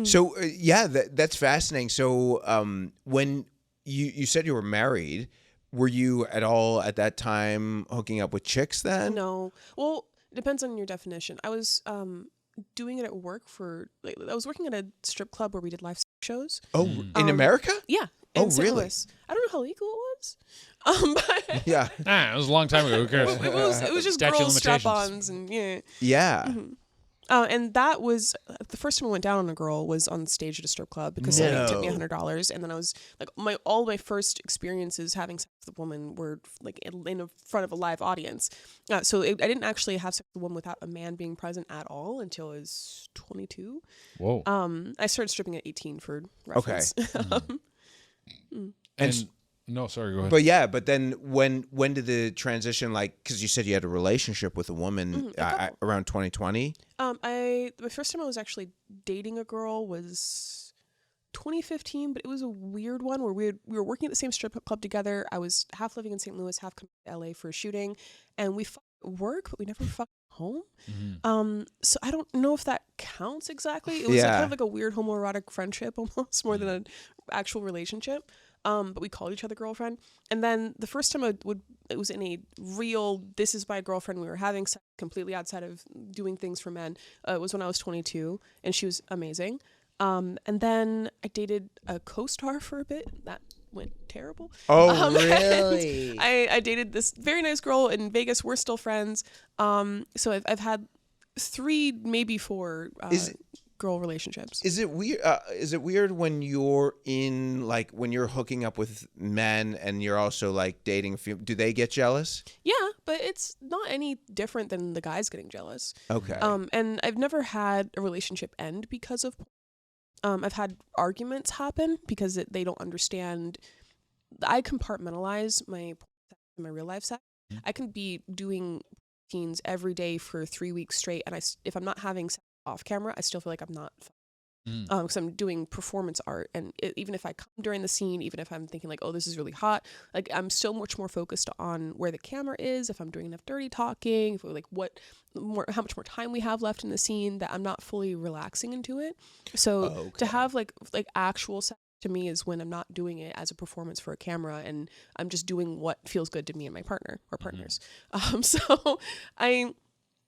So that's fascinating. So when you said you were married, were you at all at that time hooking up with chicks then? No. Well, it depends on your definition. I was doing it at work I was working at a strip club where we did live shows. Oh, in America? Yeah. Oh, St. really? Louis. I don't know how legal it was. But Yeah. It was a long time ago. Who cares? it was just Statute of girls limitations. strap-ons and yeah. Yeah. And that was the first time I went down on a girl was on stage at a strip club because somebody tipped me $100, and then I was like, all my first experiences having sex with a woman were like in front of a live audience. So I didn't actually have sex with a woman without a man being present at all until I was 22. Whoa. I started stripping at 18 for reference. Okay. And no, sorry, go ahead. But yeah, but then when did the transition, like, because you said you had a relationship with a woman around 2020? My first time I was actually dating a girl was 2015, but it was a weird one where we were working at the same strip club together. I was half living in St. Louis, half coming to LA for a shooting, and we fucked at work, but we never fucked home. So I don't know if that counts exactly. It was kind of like a weird homoerotic friendship almost, more than an actual relationship. But we called each other girlfriend. And then the first time it was in a real, this is my girlfriend, we were having sex completely outside of doing things for men, was when I was 22, and she was amazing. And then I dated a co-star for a bit. That went terrible. Oh, really? I dated this very nice girl in Vegas. We're still friends. So I've had 3, maybe 4 girl relationships. Is it weird? Is it weird when you're when you're hooking up with men and you're also like dating? Do they get jealous? Yeah, but it's not any different than the guys getting jealous. Okay. And I've never had a relationship end because of. I've had arguments happen because they don't understand. I compartmentalize my real life sex. I can be doing routines every day for 3 weeks straight, and if I'm not having sex off camera, I still feel like I'm not. because I'm doing performance art, and even if I come during the scene, even if I'm thinking like, oh, this is really hot, like I'm still much more focused on where the camera is, if I'm doing enough dirty talking, if like how much more time we have left in the scene, that I'm not fully relaxing into it. So to have like actual sex to me is when I'm not doing it as a performance for a camera, and I'm just doing what feels good to me and my partner or partners. So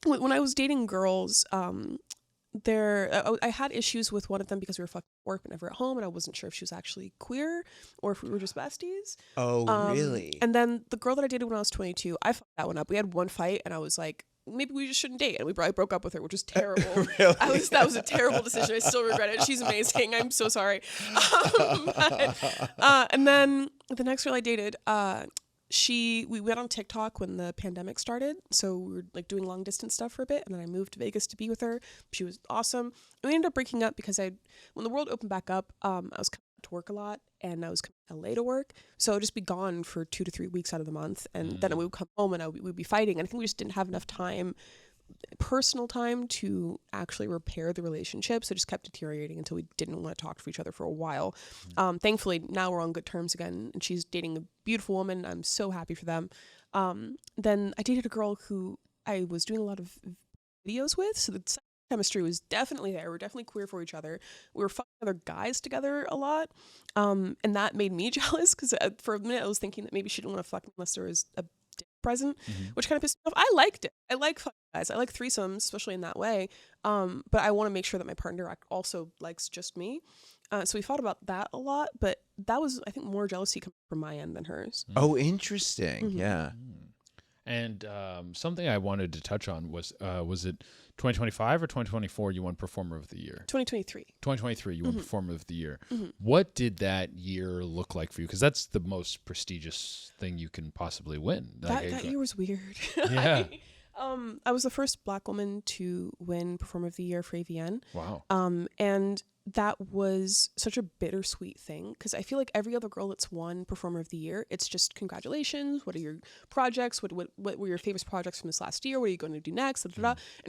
when I was dating girls, I had issues with one of them because we were fucking at work but never at home, and I wasn't sure if she was actually queer or if we were just besties. Oh, really? And then the girl that I dated when I was 22, I fucked that one up. We had one fight, and I was like, maybe we just shouldn't date, and I broke up with her, which was terrible. Really? That was a terrible decision. I still regret it. She's amazing. I'm so sorry. And then the next girl I dated, we went on TikTok when the pandemic started, so we were like doing long distance stuff for a bit, and then I moved to Vegas to be with her. She was awesome. And we ended up breaking up because when the world opened back up, I was coming to work a lot, and I was coming to LA to work, so I'd just be gone for 2 to 3 weeks out of the month, and then we would come home and we'd be fighting, and I think we just didn't have enough personal time to actually repair the relationship, so it just kept deteriorating until we didn't want to talk to each other for a while. Thankfully now we're on good terms again, and she's dating a beautiful woman. I'm so happy for them. Then I dated a girl who I was doing a lot of videos with, so the chemistry was definitely there. We're definitely queer for each other. We were fucking other guys together a lot, and that made me jealous, because for a minute I was thinking that maybe she didn't want to fuck me unless there was a present, which kind of pissed me off. I liked it. I like fucking guys. I like threesomes, especially in that way. But I want to make sure that my partner also likes just me. So we fought about that a lot, but that was, I think, more jealousy coming from my end than hers. Oh, interesting. Yeah. And something I wanted to touch on was it 2025 or 2024 you won Performer of the Year? 2023. 2023 you won Performer of the Year. What did that year look like for you? Because that's the most prestigious thing you can possibly win. That year was weird. Yeah. I was the first Black woman to win Performer of the Year for AVN. Wow. And that was such a bittersweet thing, because I feel like every other girl that's won Performer of the Year, it's just congratulations, what are your projects, what were your favorite projects from this last year, what are you going to do next, and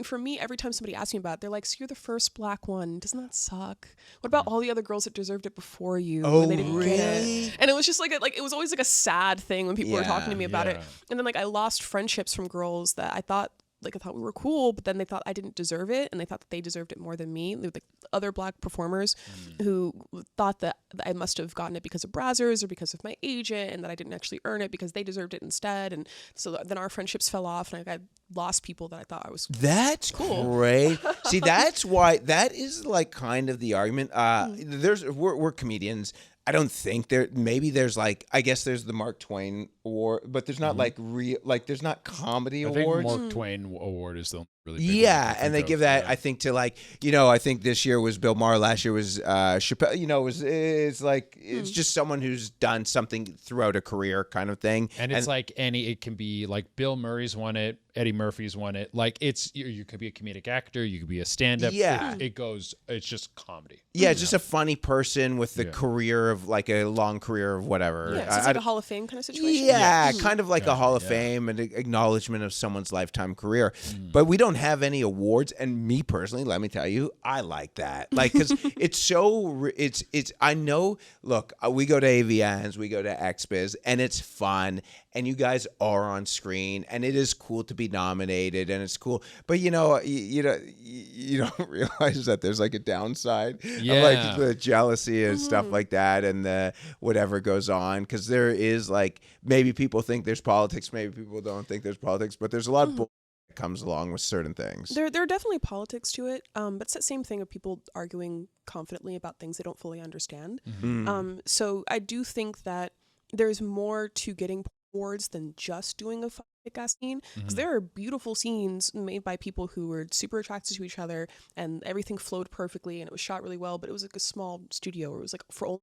for me, every time somebody asks me about it, they're like, so you're the first Black one, doesn't that suck? What about all the other girls that deserved it before you? Oh, and they didn't get really? it? And it was just like it was always like a sad thing when people were talking to me about it. And then I lost friendships from girls that I thought we were cool, but then they thought I didn't deserve it, and they thought that they deserved it more than me. They were like other Black performers who thought that I must have gotten it because of Brazzers or because of my agent, and that I didn't actually earn it because they deserved it instead. And so then our friendships fell off, and I lost people that I thought I was That's cool. Great. See, that's why that is like kind of the argument. We're comedians. I don't think maybe there's I guess there's the Mark Twain Award, but there's not there's not comedy awards. I think Mark Twain Award is the really big one and they give that I think to I think this year was Bill Maher, last year was Chappelle. It's just someone who's done something throughout a career kind of thing. And it's it can be like Bill Murray's won it, Eddie Murphy's won it. Like you could be a comedic actor, you could be a stand-up. Yeah, it's just comedy. Yeah, it's just a funny person with the career of a long career of whatever. Yeah, so it's like a Hall of Fame kind of situation. Yeah, kind of like a Hall of Fame and acknowledgement of someone's lifetime career. But we don't have any awards, and me personally, let me tell you, I like that. Because it's I know. Look, we go to AVNs, we go to XBiz, and it's fun. And you guys are on screen, and it is cool to be nominated, and it's cool. But you don't realize that there's a downside of the jealousy and stuff like that, and the whatever goes on, because there is maybe people think there's politics, maybe people don't think there's politics, but there's a lot of bull that comes along with certain things. There are definitely politics to it, but it's that same thing of people arguing confidently about things they don't fully understand. So I do think that there's more to getting awards than just doing a kick-ass scene, because there are beautiful scenes made by people who were super attracted to each other, and everything flowed perfectly, and it was shot really well, but it was a small studio where it was for only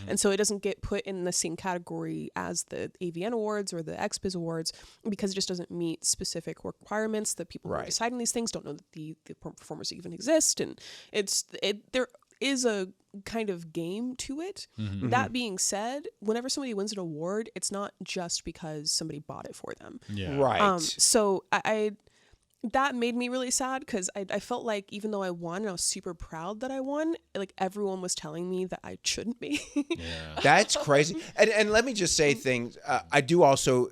and so it doesn't get put in the same category as the AVN Awards or the XBiz Awards, because it just doesn't meet specific requirements. The people who are deciding these things don't know that the performers even exist, and there is a kind of game to it. That being said, whenever somebody wins an award, it's not just because somebody bought it for them. Right. So that made me really sad because I felt like even though I won and I was super proud that I won, like everyone was telling me that I shouldn't be. That's crazy. And let me just say things. I do also,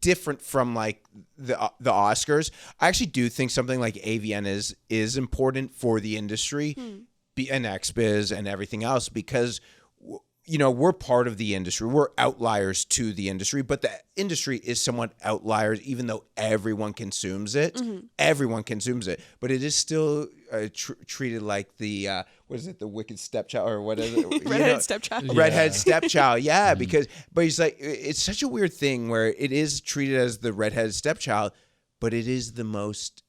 different from like the Oscars, I actually do think something like AVN is important for the industry and XBiz and everything else because we're part of the industry. We're outliers to the industry, but the industry is somewhat outliers, even though everyone consumes it. Everyone consumes it, but it is still treated like the what is it? The wicked stepchild or what is it? Redheaded stepchild. Redheaded stepchild. Yeah, but he's like, it's such a weird thing where it is treated as the redheaded stepchild, but it is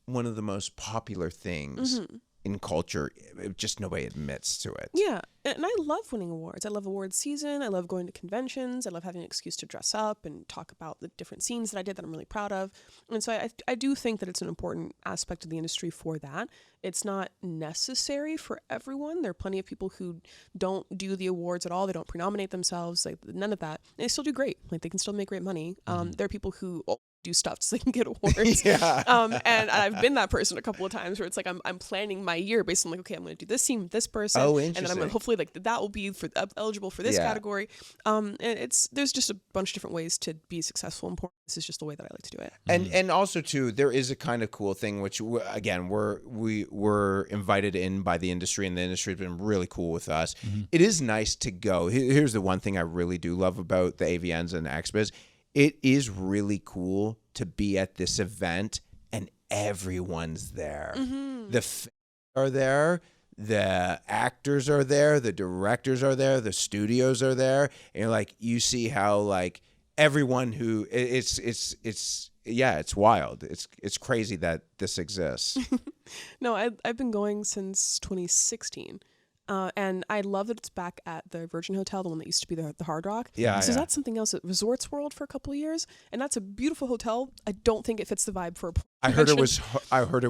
one of the most popular things. In culture, just nobody admits to it. Yeah, and I love winning awards. I love awards season. I love going to conventions. I love having an excuse to dress up and talk about the different scenes that I did that I'm really proud of. And so I do think that it's an important aspect of the industry for that. It's not necessary for everyone. There are plenty of people who don't do the awards at all. They don't pre-nominate themselves, like none of that. And they still do great. Like they can still make great money. There are people who do stuff so they can get awards. And I've been that person a couple of times where it's like I'm planning my year based on like, okay, I'm going to do this scene with this person, and then I'm going to hopefully like that will be for eligible for this category. And there's just a bunch of different ways to be successful and this is just the way that I like to do it. And also too, there is a kind of cool thing which again we're invited in by the industry, and the industry has been really cool with us. It is nice to go. Here's the one thing I really do love about the AVNs and XBiz. It is really cool to be at this event and everyone's there. The fans are there, the actors are there, the directors are there, the studios are there, and like you see how like everyone who it's wild. It's crazy that this exists. No, I've been going since 2016. And I love that it's back at the Virgin Hotel, the one that used to be the Hard Rock. So that's something else at Resorts World for a couple of years, and that's a beautiful hotel. I don't think it fits the vibe for a I heard it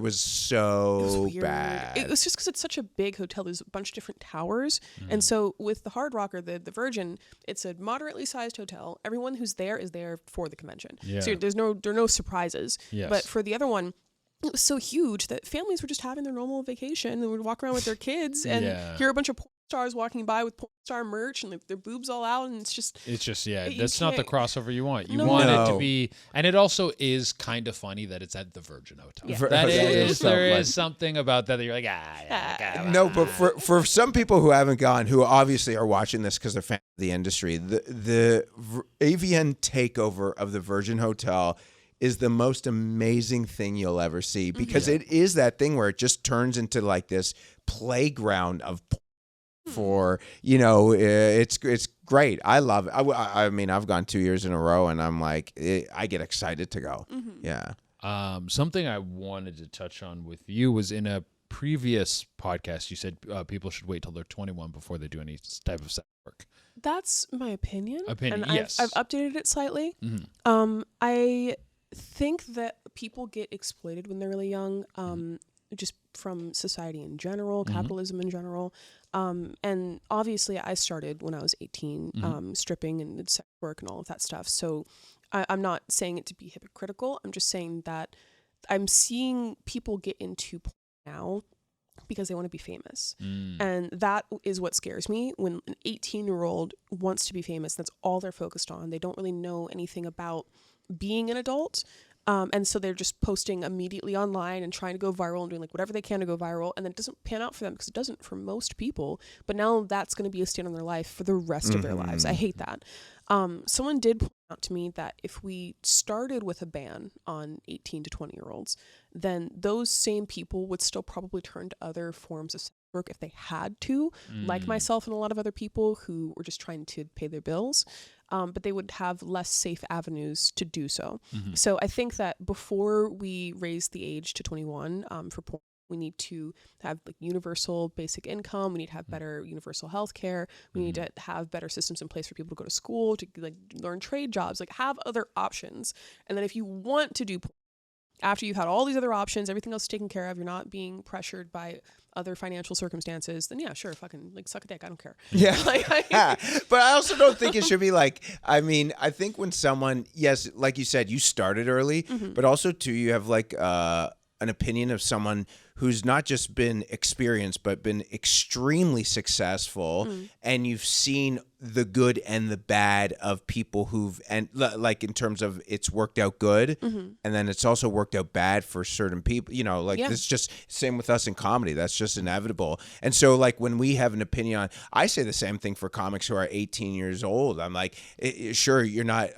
was so bad. It was just because it's such a big hotel. There's a bunch of different towers, and so with the Hard Rock or the Virgin, it's a moderately sized hotel. Everyone who's there is there for the convention. So there are no surprises. But for the other one, it was so huge that families were just having their normal vacation and would walk around with their kids and hear a bunch of porn stars walking by with porn star merch and their boobs all out, and it's just that's not the crossover you want. You want it to be, and it also is kind of funny that it's at the Virgin Hotel. There is something about that you're like no, but for some people who haven't gone, who obviously are watching this because they're fans of the industry, the AVN takeover of the Virgin Hotel is the most amazing thing you'll ever see, because it is that thing where it just turns into like this playground of for, it's great. I love it. I mean, I've gone 2 years in a row and I'm like, I get excited to go. Yeah. Something I wanted to touch on with you was in a previous podcast, you said people should wait till they're 21 before they do any type of sex work. That's my opinion. And yes. I've updated it slightly. I think that people get exploited when they're really young, just from society in general, capitalism in general. And obviously I started when I was 18, stripping and sex work and all of that stuff. So I'm not saying it to be hypocritical. I'm just saying that I'm seeing people get into porn now because they want to be famous. And that is what scares me, when an 18-year-old wants to be famous. That's all they're focused on. They don't really know anything about being an adult. And so they're just posting immediately online and trying to go viral and doing like whatever they can to go viral. And then it doesn't pan out for them, because it doesn't for most people. But now that's going to be a stain on their life for the rest of their lives. I hate that. Someone did point out to me that if we started with a ban on 18 to 20-year-olds, then those same people would still probably turn to other forms of sex work if they had to, like myself and a lot of other people who were just trying to pay their bills. But they would have less safe avenues to do so. So I think that before we raise the age to 21 for porn, we need to have like universal basic income. We need to have better universal health care. We need to have better systems in place for people to go to school, to like learn trade jobs, like have other options. And then if you want to do porn, after you've had all these other options, everything else is taken care of, you're not being pressured by other financial circumstances, then yeah, sure, fucking like suck a dick. I don't care. Yeah. But I also don't think it should be like, I mean, I think when someone, yes, like you said, you started early, but also too, you have like an opinion of someone who's not just been experienced but been extremely successful, and you've seen the good and the bad of people who've, and like in terms of it's worked out good, and then it's also worked out bad for certain people, you know, like it's just same with us in comedy. That's just inevitable. And so like when we have an opinion on, I say the same thing for comics who are 18 years old. I'm like, sure, you're not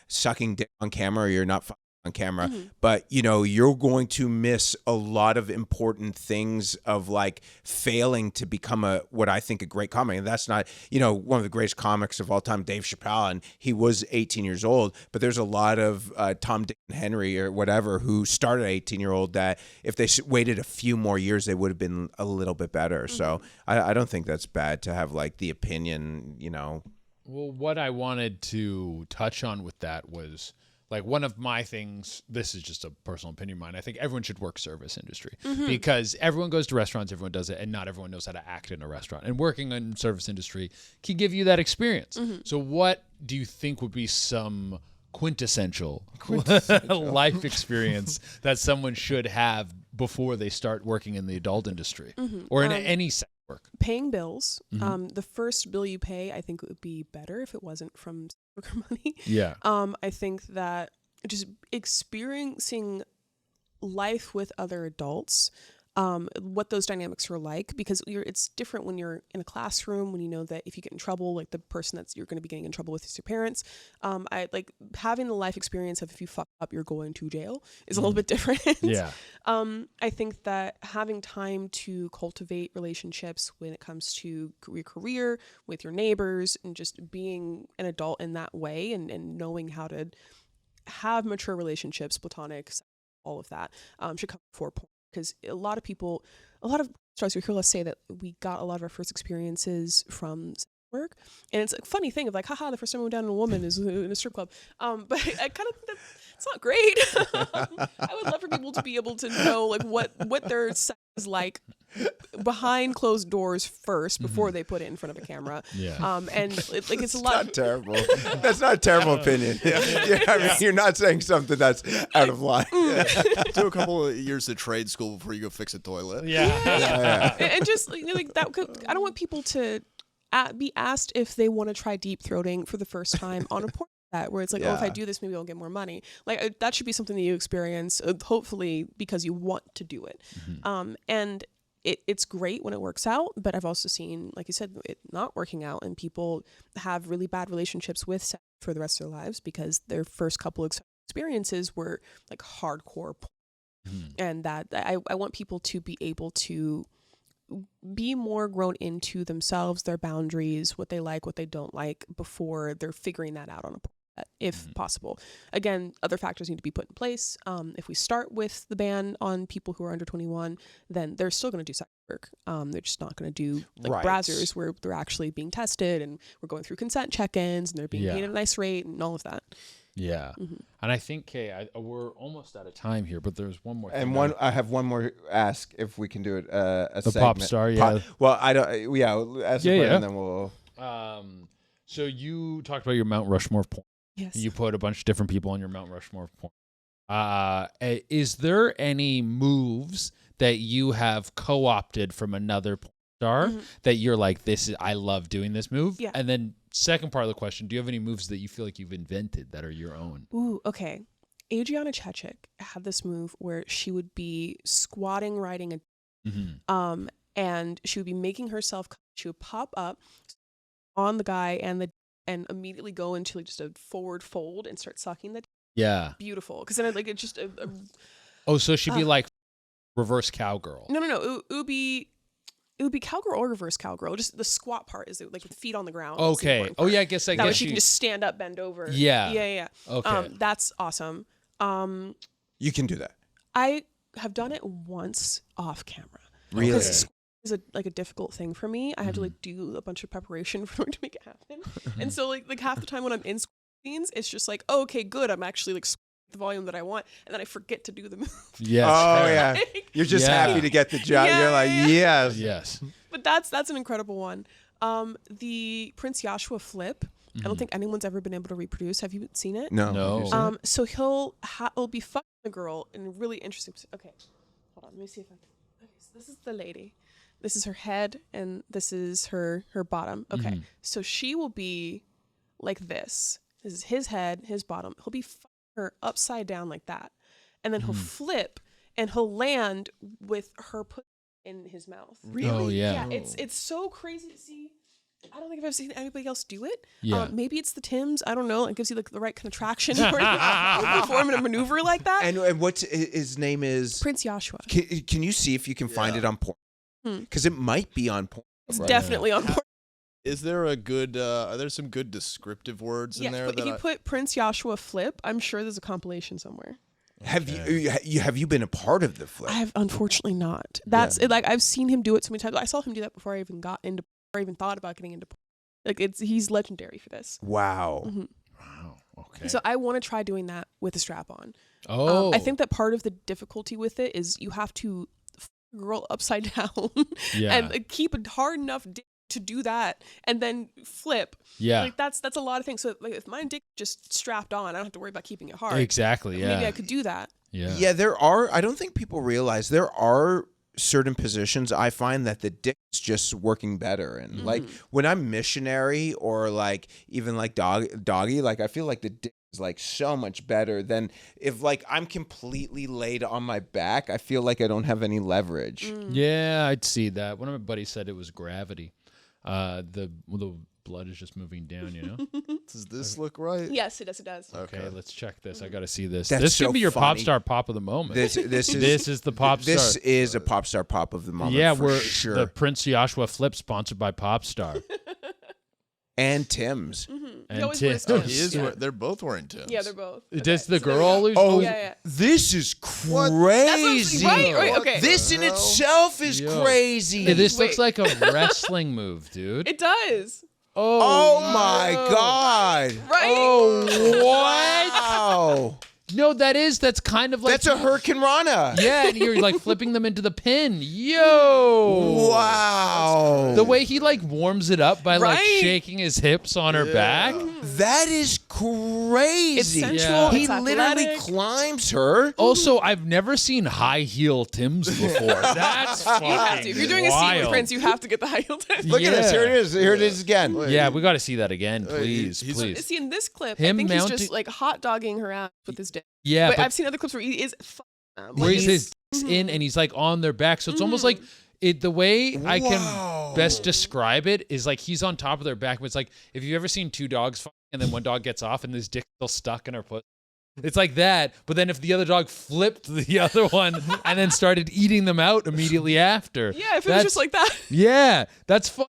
sucking dick on camera, or you're not on camera, but you know, you're going to miss a lot of important things of like failing to become what I think a great comic. And that's not, you know, one of the greatest comics of all time, Dave Chappelle, and he was 18 years old, but there's a lot of Tom, Dick, and Henry or whatever who started 18-year-old that if they waited a few more years, they would have been a little bit better. So I don't think that's bad to have like the opinion, you know. Well, what I wanted to touch on with that was, like, one of my things, this is just a personal opinion of mine, I think everyone should work service industry because everyone goes to restaurants, everyone does it, and not everyone knows how to act in a restaurant. And working in service industry can give you that experience. So what do you think would be some quintessential life experience that someone should have before they start working in the adult industry or in any sector? Paying bills. The first bill you pay, I think it would be better if it wasn't from worker money. Yeah. I think that just experiencing life with other adults, what those dynamics are like, because it's different when you're in a classroom, when you know that if you get in trouble, like the person that you're going to be getting in trouble with is your parents. I like having the life experience of if you fuck up, you're going to jail is a little bit different. Yeah. I think that having time to cultivate relationships when it comes to your career, with your neighbors, and just being an adult in that way, and knowing how to have mature relationships, platonic, all of that, should come before porn. Because a lot of stars you hear us say that we got a lot of our first experiences from work, and it's a funny thing of like, haha, the first time I went down on a woman is in a strip club, but I kind of, it's not great. I would love for people to be able to know like what their sex is like behind closed doors first before they put it in front of a camera. And like it's a lot. Not terrible. That's not a terrible opinion. I mean, you're not saying something that's out of line. Do a couple of years of trade school before you go fix a toilet. And just like that. I don't want people to be asked if they want to try deep throating for the first time on a porn set, where it's like, oh, if I do this, maybe I'll get more money. Like that should be something that you experience, hopefully because you want to do it. And it's great when it works out, but I've also seen, like you said, it not working out, and people have really bad relationships with sex for the rest of their lives because their first couple of experiences were like hardcore porn. And that I want people to be able to be more grown into themselves, their boundaries, what they like, what they don't like, before they're figuring that out on a porn set, if possible. Again, other factors need to be put in place. If we start with the ban on people who are under 21, then they're still going to do sex work. They're just not going to do like brazzers where they're actually being tested, and we're going through consent check-ins, and they're being paid at a nice rate and all of that. Yeah. And I think, Kay, we're almost out of time here, but there's one more thing. And I have one more ask if we can do it. A the segment. pop star, yeah. Well, I don't. Yeah, ask the question, and then we'll. So you talked about your Mount Rushmore of porn. Yes. You put a bunch of different people on your Mount Rushmore of porn. Is there any moves that you have co-opted from another porn star that you're like, I love doing this move? Yeah. And then second part of the question, do you have any moves that you feel like you've invented that are your own? Ooh, okay. Adriana Chechik had this move where she would be squatting, riding a, and she would be making herself, she would pop up on the guy and immediately go into like just a forward fold and start sucking the. Yeah. Beautiful. Because then like it's just so she'd be like reverse cowgirl. No. It would be cowgirl or reverse cowgirl. Just the squat part is like with feet on the ground. Okay. Oh yeah, I guess that way she can just stand up, bend over. Yeah. Okay. That's awesome. You can do that. I have done it once off camera. Really? Because is a difficult thing for me. I have to like do a bunch of preparation for it to make it happen. And so like half the time when I'm in scenes, it's just like, oh, okay, good. I'm actually like the volume that I want, and then I forget to do the move. Yes. Oh yeah. You're just happy to get the job. You're like, yes. But that's an incredible one. The Prince Joshua flip. I don't think anyone's ever been able to reproduce. Have you seen it? No. So he'll be fucking the girl in a really interesting. Okay. hold on, let me see if I can. Okay, so this is the lady. This is her head, and this is her bottom. Okay, so she will be like this. This is his head, his bottom. He'll be her upside down like that, and then he'll flip and he'll land with her put in his mouth. Really? Oh yeah. Yeah, it's so crazy to see. I don't think I've seen anybody else do it. Yeah. Maybe it's the Tims. I don't know. It gives you like the right kind of traction to perform a maneuver like that. And what's his name is Prince Joshua. Can you see if you can find it on porn? Because it might be on porn. It's definitely on porn. Is there a good? Are there some good descriptive words in Yes, there? but if you put Prince Joshua flip, I'm sure there's a compilation somewhere. Have you been a part of the flip? I have unfortunately not. That's like I've seen him do it so many times. I saw him do that before I even got into, or even thought about getting into. Like he's legendary for this. Wow. Wow. Okay. So I want to try doing that with a strap on. Oh. I think that part of the difficulty with it is you have to girl upside down and keep a hard enough dick to do that and then flip. Yeah. Like that's a lot of things. So like if my dick just strapped on, I don't have to worry about keeping it hard. Exactly. Yeah. Maybe I could do that. Yeah. Yeah, there are. I don't think people realize there are certain positions I find that the dick's just working better in. Like when I'm missionary or like even like doggy, like I feel like the dick is like so much better than if like I'm completely laid on my back. I feel like I don't have any leverage. Yeah, I'd see that. One of my buddies said it was gravity. The blood is just moving down, you know? Does this look right? Yes, it does. It does. Okay, let's check this. I got to see this. That's This so could be your pop funny. star pop of the moment. This is the pop star. This is a pop star pop of the moment. Yeah, for we're sure. the Prince Joshua flip sponsored by Popstar. And Tim's. And He always Tim. wears Oh, Tims. he is. Yeah. They're both wearing Tims. Yeah, they're both. Does the So there we girl go. always? Oh, Yeah. this is crazy. That's what I'm- right? Okay. This in itself is Yo. crazy. Yeah, this looks Wait. like a wrestling move, dude. It does. Oh my God. Right? Oh, what? Wow. No, that's kind of like That's a Hurricane Rana. Yeah, and you're like flipping them into the pin. Yo. Wow. The way he like warms it up by like Right? shaking his hips on her back. That is crazy. It's sensual. Yeah. He It's literally athletic. climbs her. Also, I've never seen high heel Tims before. That's fucking You have to. If you're doing a scene with wild. Prince, you have to get the high heel Tims. Look at this. Yeah. Here it is. Here it is again. Yeah, we got to see that again, please, he's- please. See, in this clip, Him I think he's mounting- just like hot dogging her ass with his dick. Yeah, But but I've seen other clips where he is where he's his dick's in and he's like on their back, so it's almost like it. The way I Wow. can best describe it is like he's on top of their back, but it's like if you've ever seen two dogs fight and then one dog gets off and his dick's still stuck in her foot. It's like that, but then if the other dog flipped the other one and then started eating them out immediately after. Yeah, if it was just like that. Yeah, that's fun.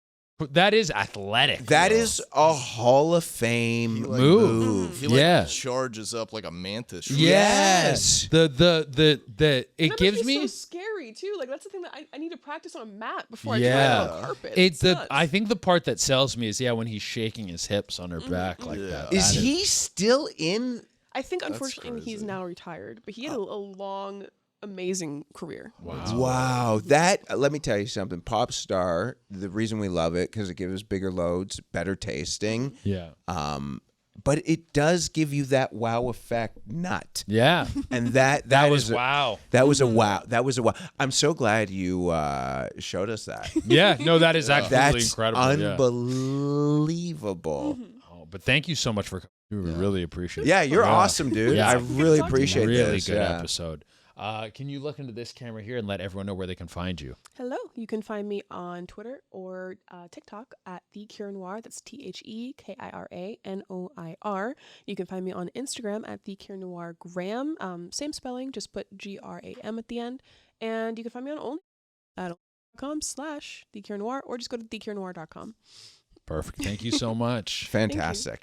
That is athletic. That is a Hall of Fame like- move. He like Yeah. charges up like a mantis. Yes. The it That gives must be me so scary too. Like that's the thing that I need to practice on a mat before I Yeah. try it on a carpet. It's the nuts. I think the part that sells me is when he's shaking his hips on her back like that. Is That he still in? I think unfortunately he's crazy. now retired, but he had a long, amazing career. Wow. That, let me tell you something. Pop Star, the reason we love it, because it gives us bigger loads, better tasting. Yeah. But it does give you that wow effect nut. Yeah. And that was is a- wow. That was a wow. That was a wow. I'm so glad you showed us that. Yeah. No, that is absolutely That's incredible. Yeah. unbelievable. Oh, but thank you so much for coming. We really appreciate it. Yeah, you're awesome, dude. Yeah. I really talk to you. appreciate Really this. good yeah. episode. Can you look into this camera here and let everyone know where they can find you? Hello, you can find me on Twitter or TikTok at the Kira Noir. That's TheKiranoir. You can find me on Instagram at the Kira Noir Gram. Same spelling, just put GRAM at the end. And you can find me on Only at .com/TheKiraNoir or just go to thekiranoir.com. Perfect. Thank you so much. Fantastic.